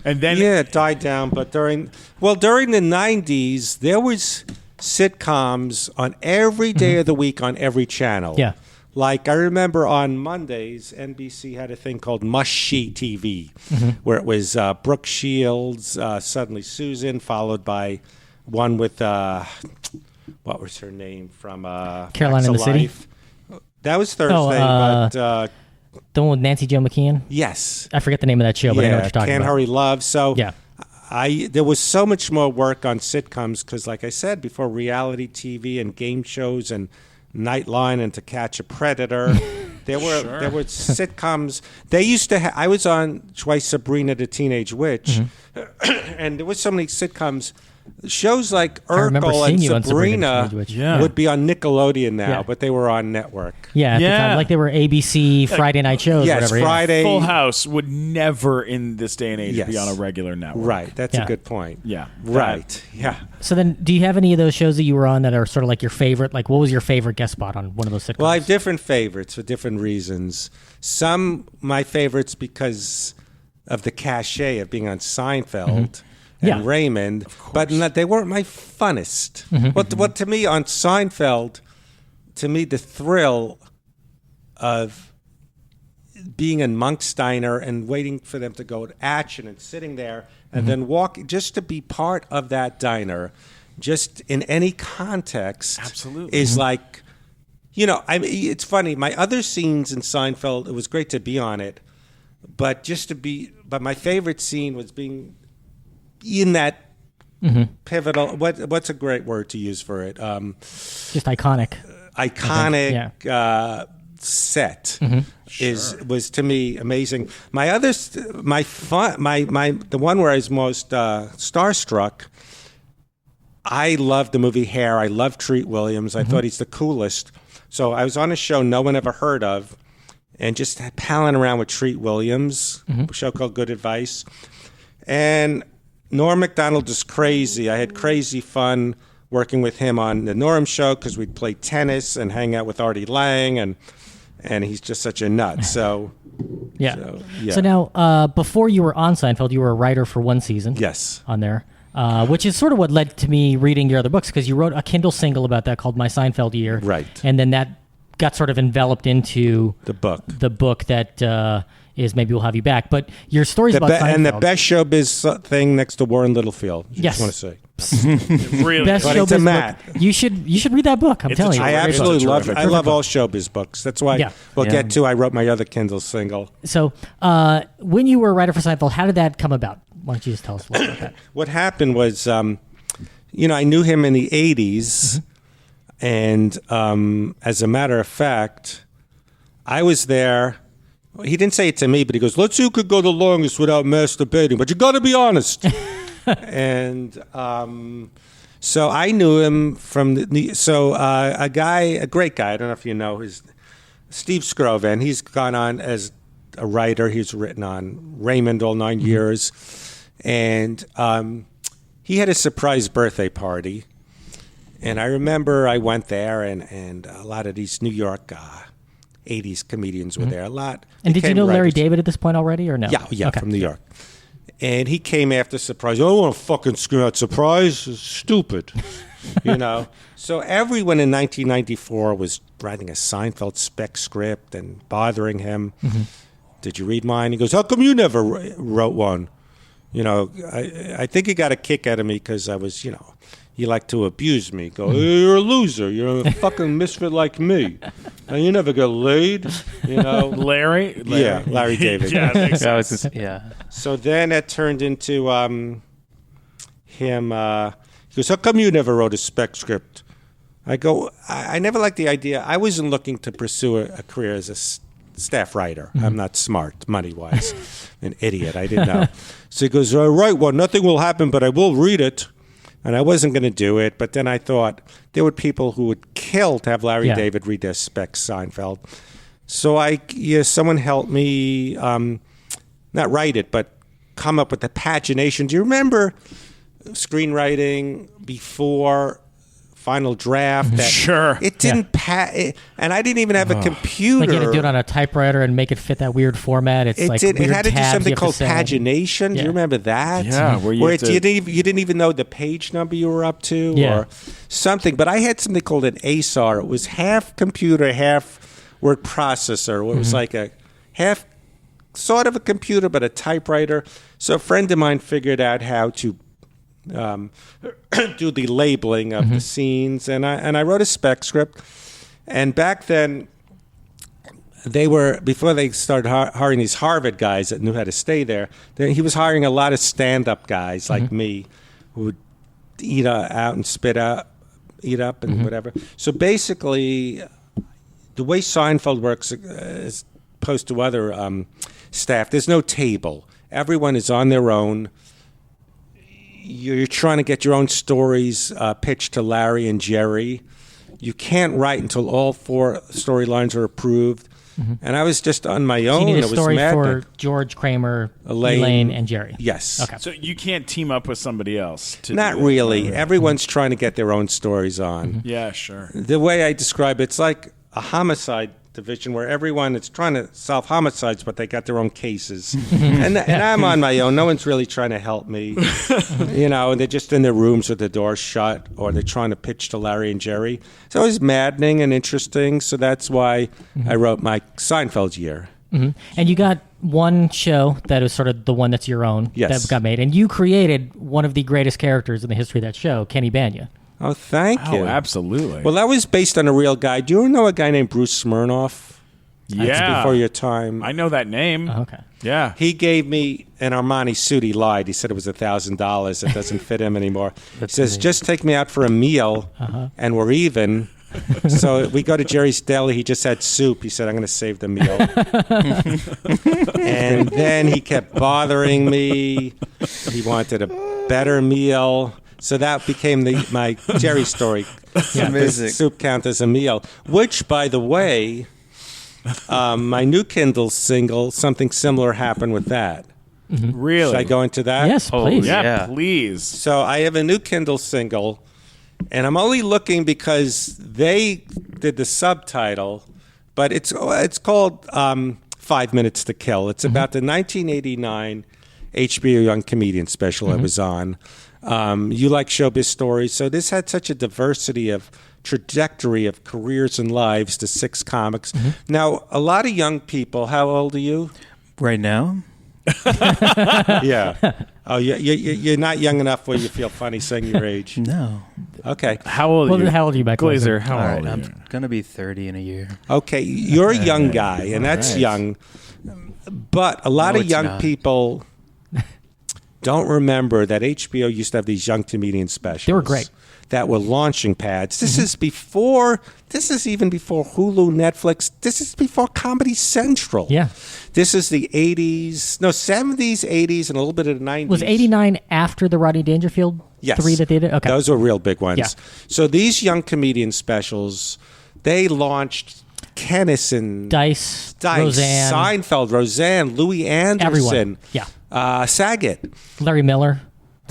and then it died down. But during the 90s, there was sitcoms on every day of the week on every channel. Yeah. Like I remember on Mondays, NBC had a thing called Mushy TV, where it was Brooke Shields, Suddenly Susan, followed by one with what was her name from Caroline in the City? That was Thursday, but the one with Nancy Jo McKeon? yes. I forget the name of that show, but I know what you're talking Can't about. Hurry Love. So Yeah. there was so much more work on sitcoms because, like I said before, reality TV and game shows and Nightline and To Catch a Predator. There were sitcoms. They used to. I was on twice Sabrina the Teenage Witch, and there was so many sitcoms. Shows like Urkel and Sabrina would be on Nickelodeon now, but they were on network. Yeah, at the time, like they were ABC Friday night shows. Yes, whatever, Friday. Full House would never in this day and age be on a regular network. Right, that's a good point. Yeah, right. Yeah. So then, do you have any of those shows that you were on that are sort of like your favorite? Like, what was your favorite guest spot on one of those sitcoms? Well, I have different favorites for different reasons. Some my favorites because of the cachet of being on Seinfeld. And Raymond, but they weren't my funnest. What to me on Seinfeld, the thrill of being in Monk's Diner and waiting for them to go to action and sitting there and then walking, just to be part of that diner, just in any context, absolutely, is like, I mean, it's funny. My other scenes in Seinfeld, it was great to be on it, but my favorite scene was being in that pivotal, what's a great word to use for it? Just iconic. Set was to me amazing. My other, the one where I was most starstruck. I loved the movie Hair. I loved Treat Williams. I thought he's the coolest. So I was on a show no one ever heard of, and just palling around with Treat Williams, a show called Good Advice, and Norm Macdonald is crazy. I had crazy fun working with him on the Norm show because we'd play tennis and hang out with Artie Lang, and he's just such a nut. So, So now, before you were on Seinfeld, you were a writer for one season. Yes. On there, which is sort of what led to me reading your other books, because you wrote a Kindle single about that called My Seinfeld Year. Right. And then that got sort of enveloped into the book that is Maybe We'll Have You Back. But your stories about Seinfeld. And the best showbiz thing next to Warren Littlefield. Yes. Just want to say. Really? Best but showbiz it's a Matt. book. You should read that book. I'm telling you. I absolutely love it. I love all showbiz books. That's why we'll get to I wrote my other Kindle single. So when you were a writer for Seinfeld, how did that come about? Why don't you just tell us a little about that? What happened was, I knew him in the 80s. And as a matter of fact, I was there. He didn't say it to me, but he goes, let's see who could go the longest without masturbating, but you got to be honest. And so I knew him from a great guy, I don't know if you know, is Steve Scrovan. He's gone on as a writer. He's written on Raymond all 9 years. And he had a surprise birthday party. And I remember I went there, and a lot of these New York 80s comedians were there. A lot. And did you know Larry David at this point already, or no? Yeah, okay. From New York. And he came after surprise. I don't want to fucking scream out surprise. It's stupid. So everyone in 1994 was writing a Seinfeld spec script and bothering him. Did you read mine? He goes, how come you never wrote one? I think he got a kick out of me because I was, he liked to abuse me. Go, hey, you're a loser. You're a fucking misfit like me. And you never got laid. Larry? Yeah, Larry David. Yeah, So then it turned into him. He goes, how come you never wrote a spec script? I go, I never liked the idea. I wasn't looking to pursue a career as a staff writer. I'm not smart, money-wise. An idiot. I didn't know. So he goes, all right, well, nothing will happen, but I will read it. And I wasn't going to do it, but then I thought there were people who would kill to have Larry David read their spec Seinfeld. So someone helped me not write it, but come up with the pagination. Do you remember screenwriting before final draft? Sure. It didn't and I didn't even have a computer. Like you had to do it on a typewriter and make it fit that weird format. It had to do something called pagination. Do you remember that? Yeah, where you didn't even know the page number you were up to or something. But I had something called an ASAR. It was half computer, half word processor. It was like a half sort of a computer, but a typewriter. So a friend of mine figured out how to do the labeling of the scenes, and I wrote a spec script. And back then, before they started hiring these Harvard guys that knew how to stay there, he was hiring a lot of stand-up guys like me who would eat out and spit out eat up and whatever. So basically, the way Seinfeld works, as opposed to other staff, there's no table. Everyone is on their own. You're trying to get your own stories pitched to Larry and Jerry. You can't write until all 4 storylines are approved. And I was just on my own. So you need a It was story maddening. for George, Kramer, Elaine. Elaine, and Jerry. Yes. Okay. So you can't team up with somebody else. Not really. Everyone's trying to get their own stories on. Yeah, sure. The way I describe it, it's like a homicide division where everyone is trying to solve homicides, but they got their own cases. and I'm on my own. No one's really trying to help me. And they're just in their rooms with the doors shut, or they're trying to pitch to Larry and Jerry. It's always maddening and interesting, so that's why I wrote my Seinfeld year. And you got one show that is sort of the one that's your own Yes. that got made, and you created one of the greatest characters in the history of that show, Kenny Banya. Oh, thank you. Oh, absolutely. Well, that was based on a real guy. Do you know a guy named Bruce Smirnoff? yeah. That's before your time. I know that name. Okay. Yeah. He gave me an Armani suit. He lied. He said it was $1,000. It doesn't fit him anymore. He says, just take me out for a meal, and we're even. So we go to Jerry's Deli. He just had soup. He said, I'm going to save the meal. And then he kept bothering me. He wanted a better meal. So that became my Jerry story. Amazing. Does soup count as a meal? Which, by the way, my new Kindle single, something similar happened with that. Really? Should I go into that? Yes, Oh, please. Yeah, Yeah. please. So I have a new Kindle single, and I'm only looking because they did the subtitle, but it's called 5 Minutes to Kill. It's about the 1989 HBO Young Comedian special I was on. You like showbiz stories, so this had such a diversity of trajectory of careers and lives to 6 comics. Now, a lot of young people, how old are you? Right now? Yeah. Oh, you're not young enough where you feel funny saying your age. No. Okay. How old are Well, you? how old are you, Mike Glazer, Glazer? how All right, old are you? I'm going to be 30 in a year. Okay, you're a young guy, and that's right. young. But a lot No, of it's young not. people don't remember that HBO used to have these young comedian specials. They were great. That were launching pads. This is before. This is even before Hulu, Netflix. This is before Comedy Central. Yeah. This is the 80s, no 70s, 80s, and a little bit of the 90s. Was 89 after the Rodney Dangerfield Yes. 3 that they did? Okay. Those were real big ones. Yeah. So these young comedian specials, they launched Kennison, Dice, Dice, Roseanne, Seinfeld, Roseanne, Louis Anderson, everyone. Yeah. Saget. Larry Miller.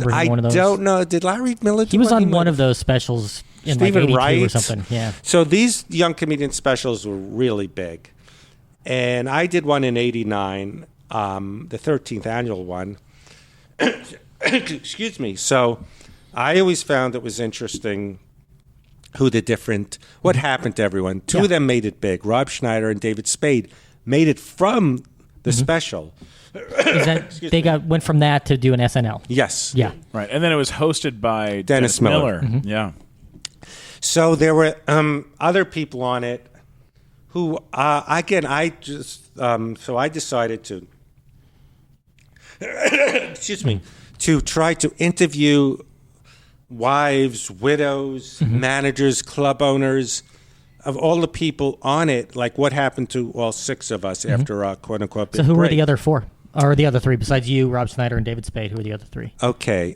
Was I he one of those? don't know. Did Larry Miller do He was one? on one of those specials in like Stephen 82 or Wright. something. Yeah. So these young comedian specials were really big. And I did one in 89, the 13th annual one. Excuse me. So I always found it was interesting what happened to everyone. Two of them made it big. Rob Schneider and David Spade made it from the special. Is that went from that to do an SNL? Yes. Yeah. Right, and then it was hosted by Dennis Miller. Yeah. So there were other people on it who, again, I decided to, excuse me, to try to interview wives, widows, managers, club owners, of all the people on it, like what happened to all 6 of us after our quote-unquote So big who were break. the other 4? Or the other 3 besides you, Rob Schneider, and David Spade? Who were the other 3? Okay.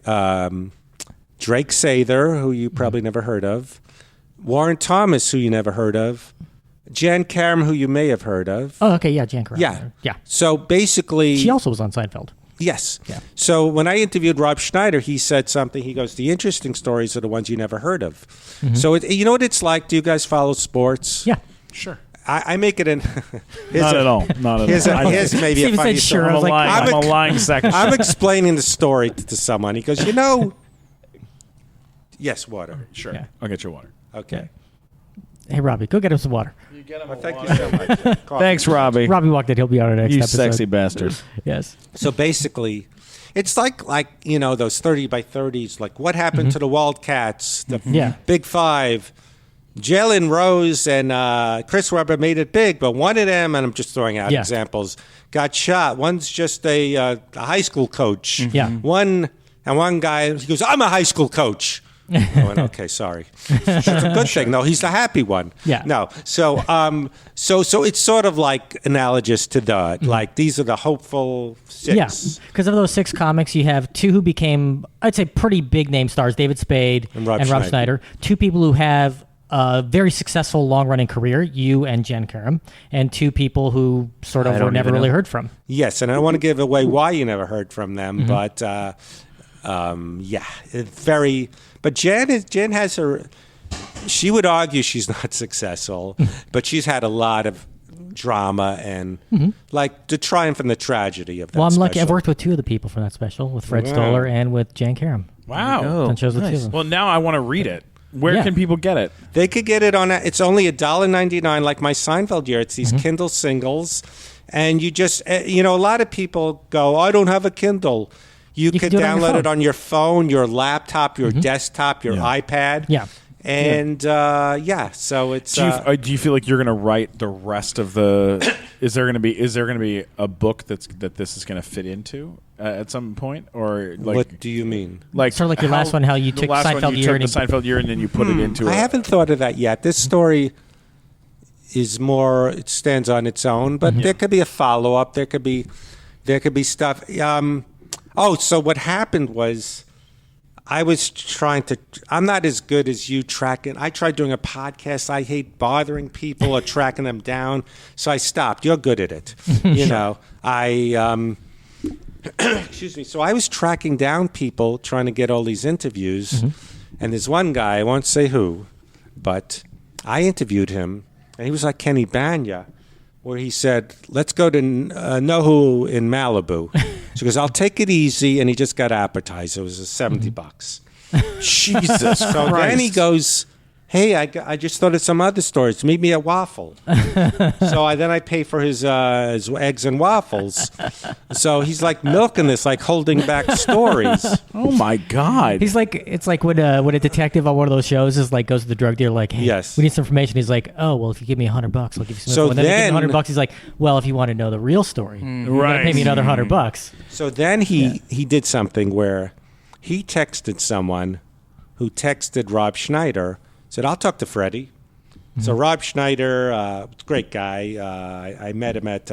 Drake Sather, who you probably never heard of. Warren Thomas, who you never heard of. Jan Karam, who you may have heard of. Oh, okay. Yeah, Jan Karam. Yeah. Yeah. So basically... She also was on Seinfeld. Yes. Yeah. So when I interviewed Rob Schneider, he said something. He goes, the interesting stories are the ones you never heard of. So you know what it's like? Do you guys follow sports? Yeah. Sure. I make it in... Not at all. Not at Here's, all. here's maybe a Steven funny said sure. story. I was like, I'm a lying second. I'm explaining the story to someone. He goes, yes, water. Sure. Yeah. I'll get your water. Okay. Hey, Robbie, go get him some water. Well, thank you so much. Coffee. Thanks, Robbie. Robbie walked in. He'll be on our next You episode. sexy bastard. Yes. So basically, it's like those 30 by 30s. Like what happened to the Wildcats, the Yeah. Big Five. Jalen Rose and Chris Webber made it big, but one of them, and I'm just throwing out Yeah. examples, got shot. One's just a high school coach. Yeah. One guy, he goes, I'm a high school coach. I went, okay, sorry. That's a good thing. No, he's the happy one. Yeah. No. So it's sort of like analogous to the like these are the hopeful six. Yeah, because of those 6 comics, you have 2 who became, I'd say, pretty big name stars: David Spade and Rob Schneider. 2 people who have a very successful long-running career, you and Jen Karam, and 2 people who sort of were never really heard from. Yes, and I don't want to give away why you never heard from them, but it's very. But Jen has her. She would argue she's not successful, but she's had a lot of drama and like the triumph and the tragedy of that. Well, I'm lucky. special. I've worked with 2 of the people from that special, with Fred Stoller and with Jan Karam. Wow. Done shows with 2 of them. Well, now I want to read it. Where can people get it? They could get it on. It's only $1.99, like my Seinfeld year. It's these Kindle singles, and you just a lot of people go, I don't have a Kindle. You could do it on your download phone. it on your phone, your laptop, your desktop, your iPad. Yeah. And so it's. Do you feel like you're going to write the rest of the? Is there going to be a book that this is going to fit into at some point, or like? What do you mean? Like Sort of like your last one, how you the took last one, Seinfeld you year took the Seinfeld year and then you put it into. I haven't thought of that yet. This story is more. It stands on its own, but there could be a follow up. There could be stuff. So what happened was. I was trying to. I'm not as good as you tracking. I tried doing a podcast. I hate bothering people or tracking them down, so I stopped. You're good at it, you know. Excuse me. So I was tracking down people, trying to get all these interviews, and there's one guy. I won't say who, but I interviewed him, and he was like Kenny Banya, where he said, "Let's go to Nohu in Malibu." So he goes, "I'll take it easy," and he just got appetizer. It was $70. Jesus So then he goes, "Hey, I just thought of some other stories. Meet me at Waffle." So I pay for his eggs and waffles. So he's like milking this, like holding back stories. Oh my God! He's like, it's like when a detective on one of those shows is like goes to the drug dealer, like, hey, Yes. we need some information. He's like, oh, well, if you give me $100, I'll give you some. So info. And then they give him then- $100. He's like, well, if you want to know the real story, you gotta Right. pay me another $100. So then he did something where he texted someone who texted Rob Schneider, said, "I'll talk to Freddie." So Rob Schneider, great guy. I met him at,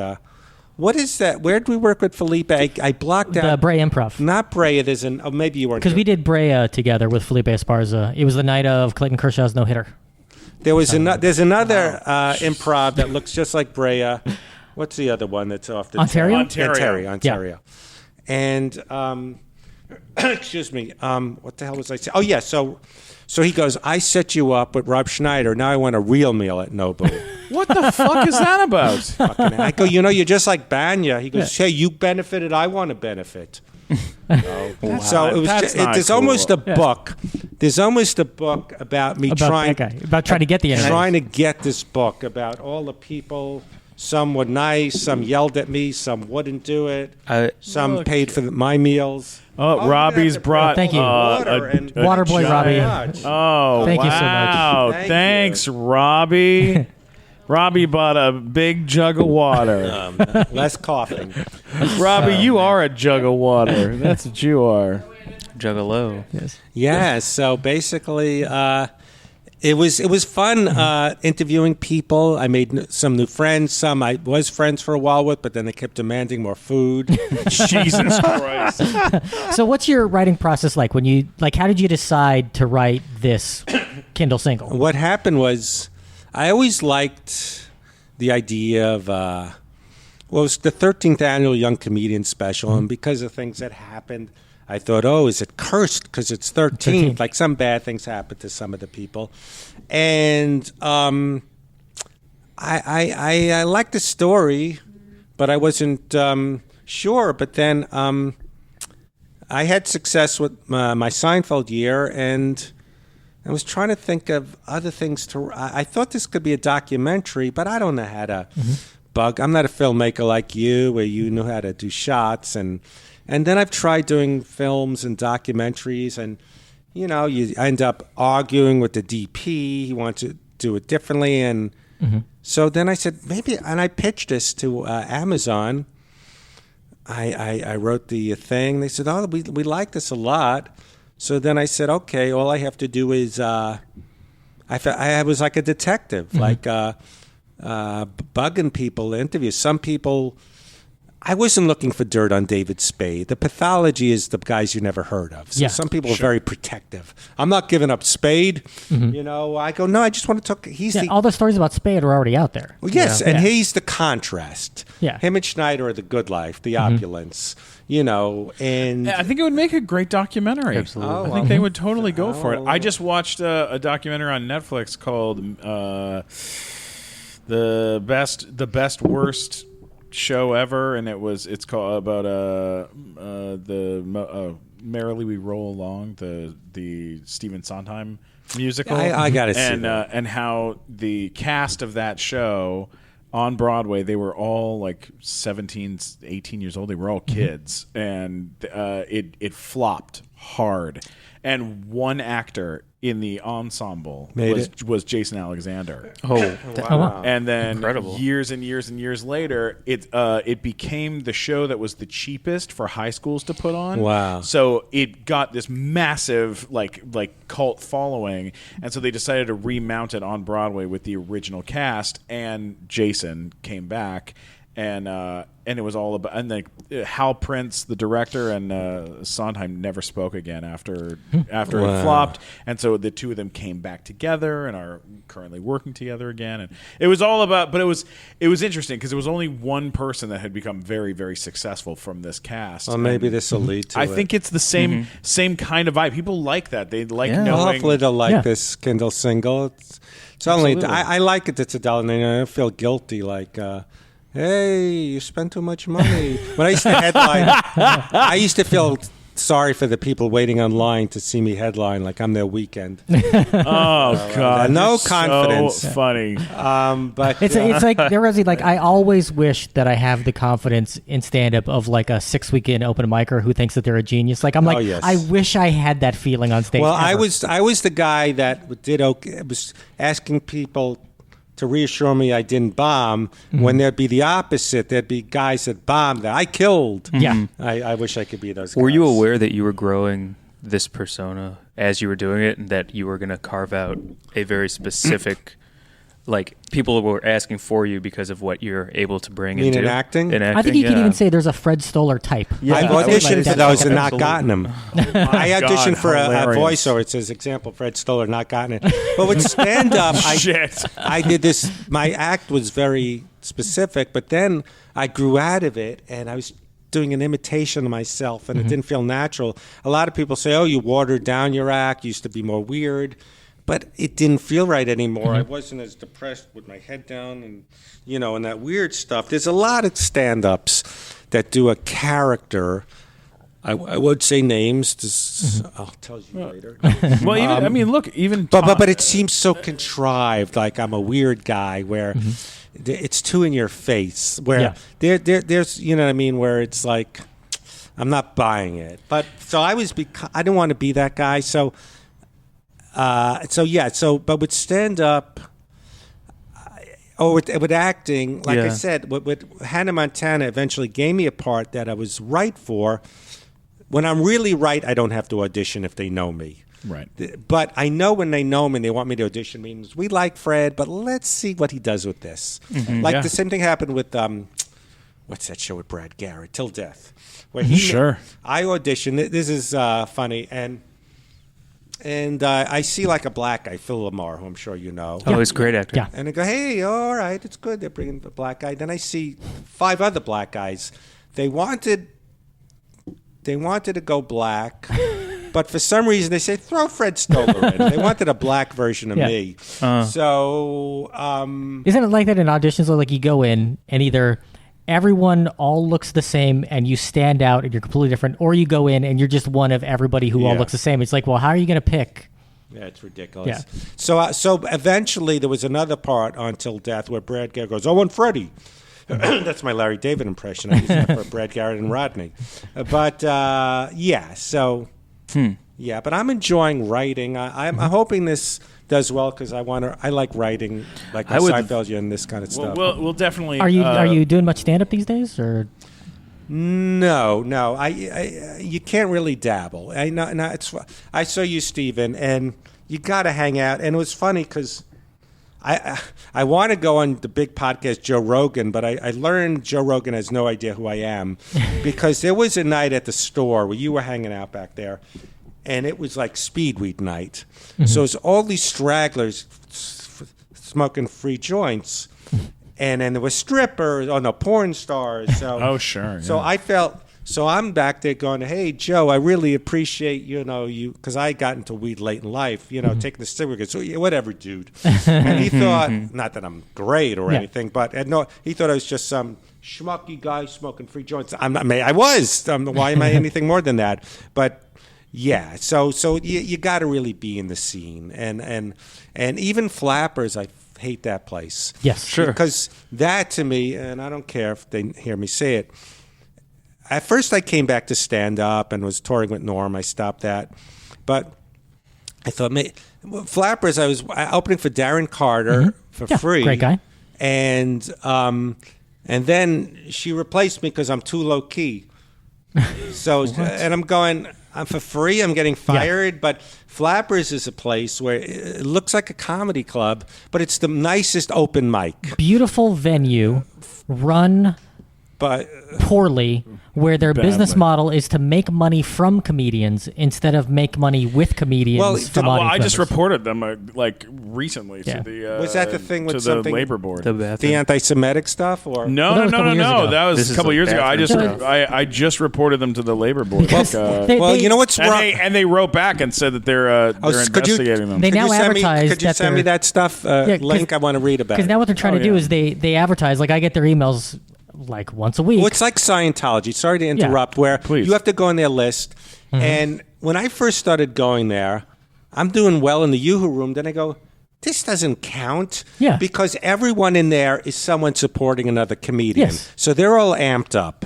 what is that? Where did we work with Felipe? I blocked The out. Brea Improv. Not Brea. There's maybe you weren't. Because we did Brea together with Felipe Esparza. It was the night of Clayton Kershaw's no-hitter. There's another improv that looks just like Brea. What's the other one that's off the Ontario? Ontario. And excuse me. What the hell was I saying? Oh yeah. So he goes, "I set you up with Rob Schneider. Now I want a real meal at Nobu." What the fuck is that about? Fucking- I go, "You're just like Banya." He goes, "Hey, you benefited. I want to benefit." So it was. That's not There's cool. almost a book. There's almost a book about me trying that guy, about trying to get the internet. trying to get this book about all the people. Some were nice, some yelled at me, some wouldn't do it, some paid for my meals. Oh, Robbie's brought. Thank you. Water boy Robbie. Oh, Thank you so much. wow. Thank Thanks, Robbie. Robbie bought a big jug of water. Less coughing. Robbie, you are a jug of water. That's what you are. Juggalo. Yes. Yeah, so basically, it was fun interviewing people. I made some new friends. Some I was friends for a while with, but then they kept demanding more food. Jesus Christ. So what's your writing process like? When you how did you decide to write this Kindle single? What happened was, I always liked the idea of, it was the 13th annual Young Comedian Special, and because of things that happened, I thought, oh, is it cursed because it's 13th? Like some bad things happened to some of the people. And I liked the story, but I wasn't sure. But then I had success with my Seinfeld year, and I was trying to think of other things I thought this could be a documentary, but I don't know how to bug. I'm not a filmmaker like you, where you know how to do shots, and then I've tried doing films and documentaries, and you end up arguing with the DP. He wants to do it differently, and so then I said maybe, and I pitched this to Amazon. I wrote the thing. They said, "Oh, we like this a lot." So then I said, okay, all I have to do is I was like a detective, bugging people, interviews. Some people, I wasn't looking for dirt on David Spade. The pathology is the guys you never heard of. So some people are very protective. I'm not giving up Spade. You know, I go, no, I just want to talk. All the stories about Spade are already out there. Well, yes, and he's the contrast. Yeah. Him and Schneider are the good life, the opulence. You know, and I think it would make a great documentary. Absolutely. I think they would totally go for it. I just watched a documentary on Netflix called the best worst show ever, and it's called about Merrily We Roll Along, the Stephen Sondheim musical. I gotta see that. And how the cast of that show on Broadway, they were all like 17, 18 years old. They were all kids, and it flopped hard. And one actor in the ensemble was Jason Alexander. Oh, wow. And then Incredible. years and years and years later, it became the show that was the cheapest for high schools to put on. Wow. So it got this massive like cult following, and so they decided to remount it on Broadway with the original cast, and Jason came back. And it was all about, and like Hal Prince, the director, and Sondheim never spoke again after it flopped, and so the two of them came back together and are currently working together again. And it was all about, but it was interesting because it was only one person that had become very, very successful from this cast. Well, maybe this will lead to I it. think it's the same kind of vibe. People like that. They like Yeah. Well, knowing. hopefully they'll like this Kindle single. It's only Absolutely. I like it. It's $1.99. I don't feel guilty. Like, hey, you spent too much money. When I used to headline, I used to feel sorry for the people waiting online to see me headline, like I'm their weekend. Oh God, no you're confidence. So funny. But It's like I always wish that I have the confidence in stand-up of like a 6-weekend open micer who thinks that they're a genius. Like I'm like, yes. I wish I had that feeling on stage. well, ever. I was the guy that did okay. Was asking people to reassure me I didn't bomb. When there'd be the opposite, there'd be guys that bombed that I killed. Yeah. I wish I could be those guys. Were you aware that you were growing this persona as you were doing it, and that you were going to carve out a very specific, like, people were asking for you because of what you're able to bring You mean into in acting? I think you could even say there's a Fred Stoller type. Yeah. I've I would auditioned say for those and absolutely. not gotten them. I auditioned God, for a hilarious. voiceover. It says, example, Fred Stoller, not gotten it. But with stand-up, Shit. I did this. My act was very specific, but then I grew out of it, and I was doing an imitation of myself, and it didn't feel natural. A lot of people say, oh, you watered down your act, used to be more weird. But it didn't feel right anymore. I wasn't as depressed with my head down and, and that weird stuff. There's a lot of stand-ups that do a character. I would say names. I'll tell you later. Well, even, I mean, look, even But it seems so contrived, like I'm a weird guy where it's too in your face. Where there's, you know what I mean, where it's like, I'm not buying it. But so I didn't want to be that guy. But with stand-up, or with acting, like I said, with Hannah Montana eventually gave me a part that I was right for. When I'm really right, I don't have to audition if they know me. Right. But I know when they know me and they want me to audition, means we like Fred, but let's see what he does with this. The same thing happened with, what's that show with Brad Garrett, Till Death? Where I auditioned, this is funny, and I see like a black guy, Phil Lamar, who I'm sure you know. Oh, he's a great actor. Yeah. And I go, hey, all right, it's good. They're bringing the black guy. Then I see 5 other black guys. They wanted to go black, but for some reason they say, throw Fred Stoller in. They wanted a black version of me. So, Isn't it like that in auditions? Where, like, you go in and either everyone all looks the same and you stand out and you're completely different, or you go in and you're just one of everybody who all looks the same. It's like, well, how are you going to pick? yeah, it's ridiculous. Yeah. So eventually there was another part on Till Death where Brad Garrett goes, oh, and Freddie. That's my Larry David impression. I use that for Brad Garrett and Rodney. But but I'm enjoying writing. I'm hoping this does well because I like writing, like Seinfeld and this kind of stuff. We'll definitely. Are you doing much stand-up these days, or? No. You can't really dabble. I saw you, Stephen, and you got to hang out. And it was funny because I want to go on the big podcast, Joe Rogan, but I learned Joe Rogan has no idea who I am because there was a night at the store where you were hanging out back there, and it was like Speedweed night. Mm-hmm. So it's all these stragglers smoking free joints. And then there were strippers, porn stars. So, oh, sure. Yeah. So I felt, so I'm back there going, hey, Joe, I really appreciate, you, because I got into weed late in life, taking the cigarettes. So, yeah, whatever, dude. And he thought, not that I'm great or anything, but no, he thought I was just some schmucky guy smoking free joints. I was. Why am I anything more than that? But yeah, so you got to really be in the scene. And even Flappers, I hate that place. Yes, sure. Because that to me, and I don't care if they hear me say it, at first I came back to stand up and was touring with Norm. I stopped that. But I thought, Flappers, I was opening for Darren Carter for free. Great guy. And then she replaced me because I'm too low key. So, and I'm going, I'm for free, I'm getting fired, but Flappers is a place where it looks like a comedy club, but it's the nicest open mic. Beautiful venue, run but poorly, where their business model is to make money from comedians instead of make money with comedians. From I just reported them recently to the was that the thing with the labor board, the anti-Semitic stuff, or no, that was a couple years ago. I just reported them to the labor board. You know what's wrong, and they wrote back and said that they're investigating them. They now advertise. Could you send me that stuff link? I want to read about it. Because now what they're trying to do is they advertise. Like I get their emails like once a week. Well, it's like Scientology. Sorry to interrupt. Where you have to go on their list. And when I first started going there, I'm doing well in the Yoo-Hoo room. Then I go, this doesn't count. Yeah. Because everyone in there is someone supporting another comedian. Yes. So they're all amped up.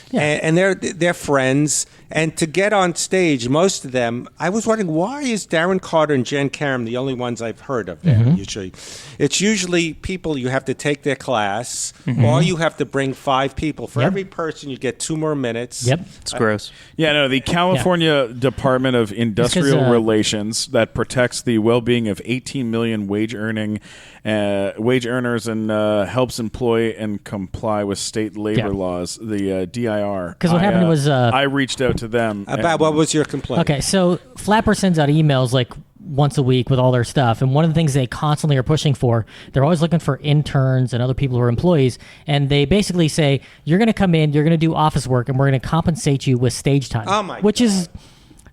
Yeah. And they're friends. And to get on stage, most of them, I was wondering, why is Darren Carter and Jen Karam the only ones I've heard of there usually? It's usually people you have to take their class, or you have to bring 5 people. For every person, you get 2 more minutes. Yep. It's gross. The California Department of Industrial Relations that protects the well-being of 18 million wage earners and helps employ and comply with state labor laws, the DIR. Because what happened was... I reached out to them. About what was your complaint? Okay, so Flapper sends out emails like once a week with all their stuff, and one of the things they constantly are pushing for, they're always looking for interns and other people who are employees, and they basically say, you're going to come in, you're going to do office work, and we're going to compensate you with stage time. Oh my which God. is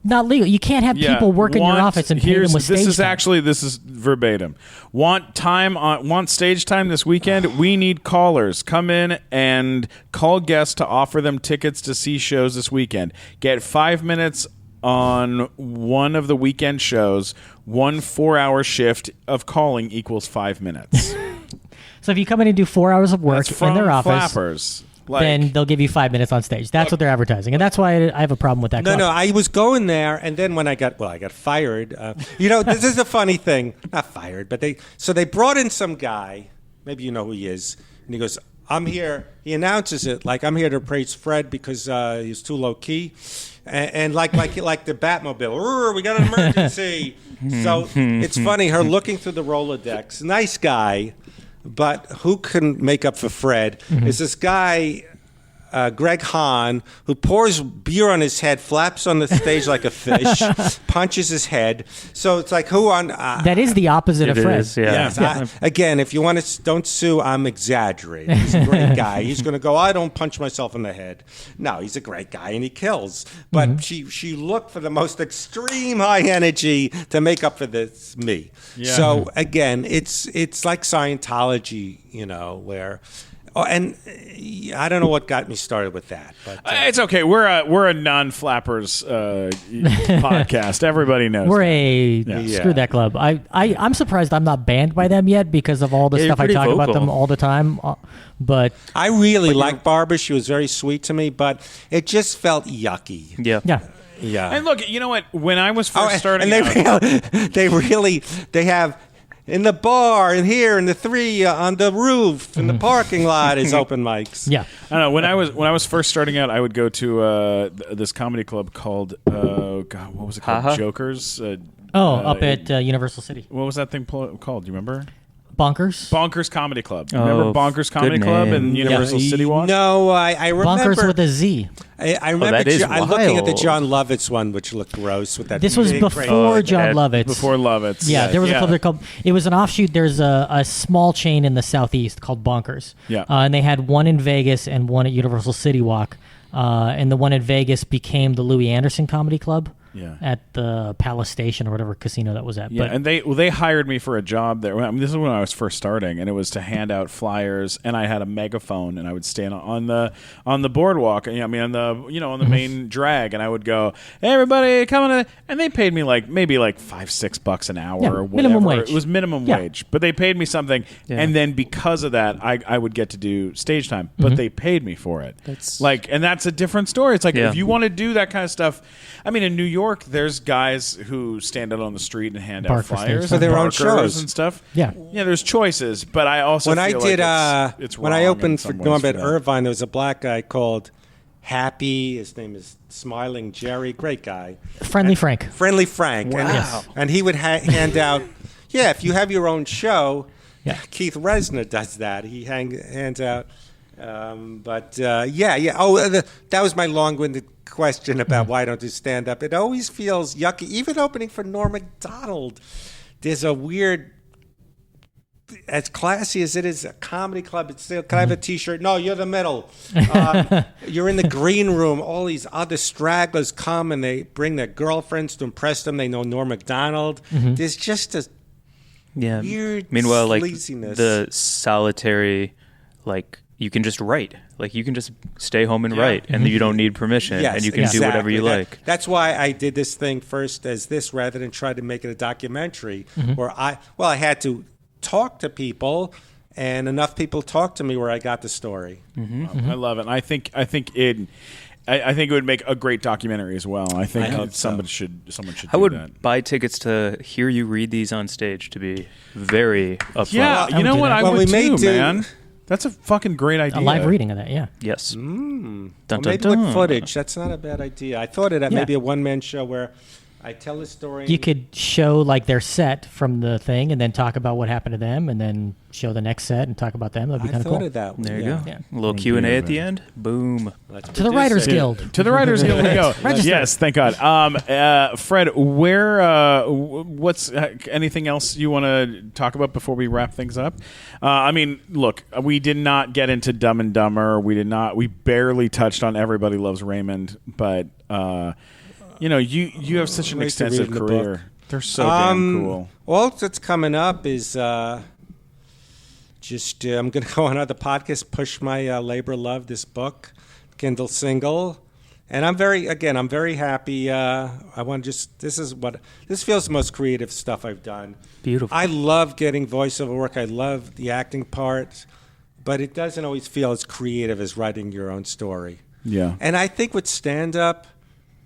not legal. You can't have people work in your office and pay them with stage time. This is verbatim. Want stage time this weekend? We need callers. Come in and call guests to offer them tickets to see shows this weekend. Get 5 minutes on one of the weekend shows. 1 4-hour shift of calling equals 5 minutes. So if you come in and do 4 hours of work That's from in their office, Flappers. then they'll give you 5 minutes on stage. That's what they're advertising, and that's why I have a problem with that. No, I was going there, and then when I got fired. This is a funny thing. Not fired, but they brought in some guy. Maybe you know who he is, and he goes, "I'm here." He announces it like, "I'm here to praise Fred because he's too low key," and like the Batmobile. We got an emergency. So it's funny. Her looking through the Rolodex. Nice guy. But who can make up for Fred is this guy, Greg Hahn, who pours beer on his head, flaps on the stage like a fish, punches his head. So it's like, who on... that is the opposite of Fred. Yes, again, if you want to, don't sue, I'm exaggerating. He's a great guy. He's going to go, I don't punch myself in the head. No, he's a great guy, and he kills. But she looked for the most extreme high energy to make up for me. Yeah. So, again, it's like Scientology, where... Oh, and I don't know what got me started with that, but it's okay. We're a non-flappers podcast. Everybody knows. Screw that club. I'm surprised I'm not banned by them yet because of all the stuff I talk about them all the time. But I really like Barbara. She was very sweet to me, but it just felt yucky. Yeah. And look, you know what? When I was first starting, they have. in the bar, and here, and the 3 on the roof, in the parking lot is open mics. Yeah. I don't know. When I was first starting out, I would go to this comedy club called God, what was it called? Ha-ha. Jokers. Up at Universal City. What was that thing called? Do you remember? Bonkers. Bonkers Comedy Club. Oh, Remember Bonkers Comedy good Club name. and Universal City Walk? No, I remember. Bonkers with a Z. I remember that is I'm looking at the wild. John Lovitz one, which looked gross with that. This was big before crazy- John Lovitz. Before Lovitz. Yeah, there was a club there called. It was an offshoot. There's a small chain in the southeast called Bonkers. Yeah. And they had one in Vegas and one at Universal City Walk. And the one in Vegas became the Louis Anderson Comedy Club. Yeah. At the Palace Station or whatever casino that was at. Yeah, But and they hired me for a job there. I mean, this is when I was first starting, and it was to hand out flyers, and I had a megaphone, and I would stand on the boardwalk, and on the main drag, and I would go, "Hey, everybody, come on!" And they paid me maybe $5-6 an hour Yeah, or whatever. minimum wage. It was minimum Yeah. wage, but they paid me something, and then because of that, I would get to do stage time, but they paid me for it. And that's a different story. It's like if you want to do that kind of stuff. I mean, in New York, there's guys who stand out on the street and hand Bark out for flyers stage For their and own markers shows. and stuff. Yeah. There's choices, but I also When I feel did, like it's when I wrong opened in for some ways Norm at that. Irvine, there was a black guy called Happy. His name is Smiling Jerry. Great guy. Friendly Frank. Friendly Frank. Wow. And, Yes. and he would hand out, if you have your own show, Yeah. Keith Resner does that. He hands out. That was my long-winded question about why don't you stand up. It always feels yucky. Even opening for Norm Macdonald, there's a weird, as classy as it is, a comedy club. It's still, can I have a T-shirt? No, you're the middle. You're in the green room. All these other stragglers come and they bring their girlfriends to impress them. They know Norm Macdonald. There's just a weird Meanwhile, sleaziness. the solitary, you can just write. You can just stay home and write, and you don't need permission, Yes, and you can do whatever you like. That's why I did this thing first as this rather than try to make it a documentary where I had to talk to people, and enough people talked to me where I got the story. I love it. And I think it would make a great documentary as well. I think hope someone so. should I do would that. buy tickets to hear you read these on stage, to be very upfront. Yeah, I you know would do what? that. I Well, would we may too, do- man. That's a fucking great idea. A live reading of that, yeah. Yes. Or Dun, maybe dun, with dun. footage. That's not a bad idea. I thought it at Yeah. maybe a one-man show where I tell a story. You could show their set from the thing and then talk about what happened to them and then show the next set and talk about them. That'd be I kind of thought cool. of that. There you yeah. go. Yeah. A little Q&A at the end. Boom. To the Writers Guild. To the Writers Guild we go. Register. Yes, thank God. Fred, what's anything else you want to talk about before we wrap things up? I mean, look, we did not get into Dumb and Dumber. We barely touched on Everybody Loves Raymond, but you have such an Great to extensive read in the career. book. They're so damn cool. All that's coming up is I'm going to go on other podcasts, push my Labor of Love, this book, Kindle single. And I'm very happy. This feels the most creative stuff I've done. Beautiful. I love getting voiceover work. I love the acting part, but it doesn't always feel as creative as writing your own story. Yeah. And I think with stand-up,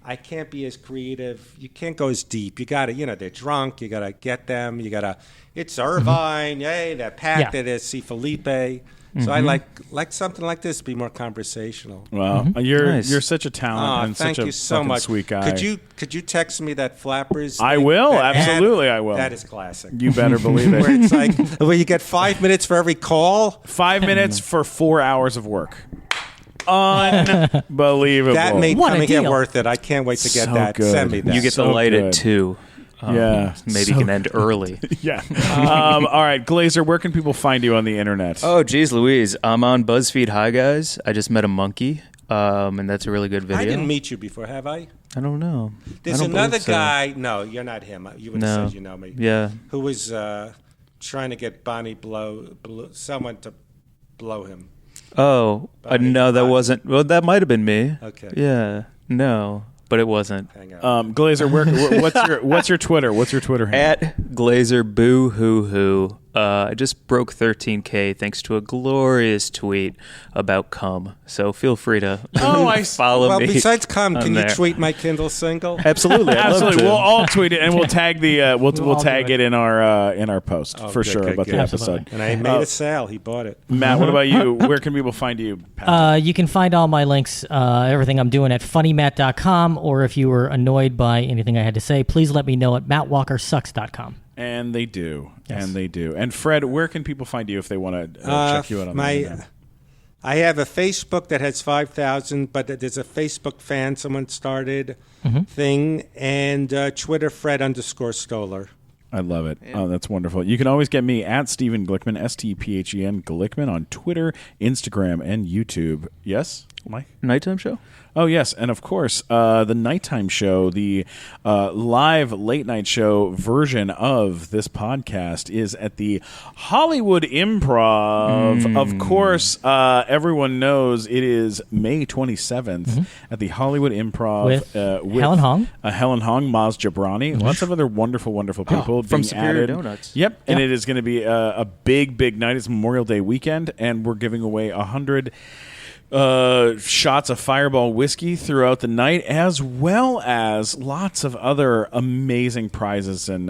I can't be as creative. You can't go as deep. You got to, they're drunk. You got to get them. You got to, it's Irvine. Yay, they're packed. Yeah. It is see Felipe. So I like something like this to be more conversational. Well, you're Nice. such a talent and Thank such a you so fucking much. sweet guy. Could you text me that Flappers? I thing? will, That ad? absolutely I will. That is classic. You better believe Where it. it's like, where you get 5 minutes for every call. 5 minutes for 4 hours of work. Unbelievable. That made What a coming here deal. worth it. I can't wait to get So that. good. Send me that. You get So the light good. at 2. Yeah. Maybe So you can end early. Yeah. All right, Glazer, where can people find you on the internet? Oh, geez, Louise. I'm on BuzzFeed Hi Guys. I just met a monkey, and that's a really good video. I didn't meet you before, have I? I don't know. There's I don't another believe so. guy. No, you're not him. You would have No. said you know me. Yeah. Who was trying to get Bonnie someone to blow him. Oh, no, that wasn't. Well, that might have been me. Okay. Yeah. No, but it wasn't. Hang on. Glazer, what's your Twitter? What's your Twitter handle? At Glazer Boo Hoo Hoo. I just broke 13K thanks to a glorious tweet about cum. So feel free to follow Well, me. besides cum, can you there. tweet my Kindle single? Absolutely, I'd love Absolutely, to. we'll all tweet it and we'll tag the we'll all tag do it in our post for good, sure good, about good. the Absolutely. episode. And I made a sale. He bought it. Matt, what about you? Where can people find you? You can find all my links, everything I'm doing at funnymatt.com, or if you were annoyed by anything I had to say, please let me know at mattwalkersucks.com. And they do. Yes. And they do. And Fred, where can people find you if they want to check you out on the internet? I have a Facebook that has 5,000, but there's a Facebook fan someone started thing, and Twitter Fred_Stoller. I love it. Oh, that's wonderful. You can always get me at Stephen Glickman, STPHEN Glickman on Twitter, Instagram, and YouTube. Yes, Mike? Nighttime show? Oh, yes. And, of course, the nighttime show, the live late-night show version of this podcast is at the Hollywood Improv. Of course, everyone knows it is May 27th at the Hollywood Improv. With Helen Hong. Helen Hong, Maz Jabrani, lots of other wonderful, wonderful people. From being Superior added. Donuts. Yep. And it is going to be a big, big night. It's Memorial Day weekend, and we're giving away 100 shots of Fireball whiskey throughout the night, as well as lots of other amazing prizes and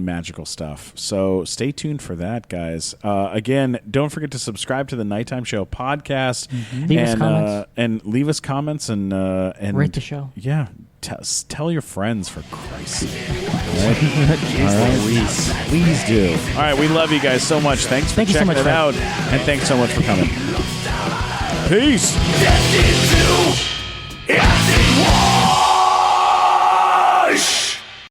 magical stuff. So stay tuned for that, guys. Again, don't forget to subscribe to the Nighttime Show podcast Leave us comments. and leave us comments and Rate the show. Yeah, tell your friends, for Christ's sake. All right? Please do. All right, we love you guys so much. Thanks for Thank you so checking much, it Fred. out, and thanks so much for coming. Peace. Destined to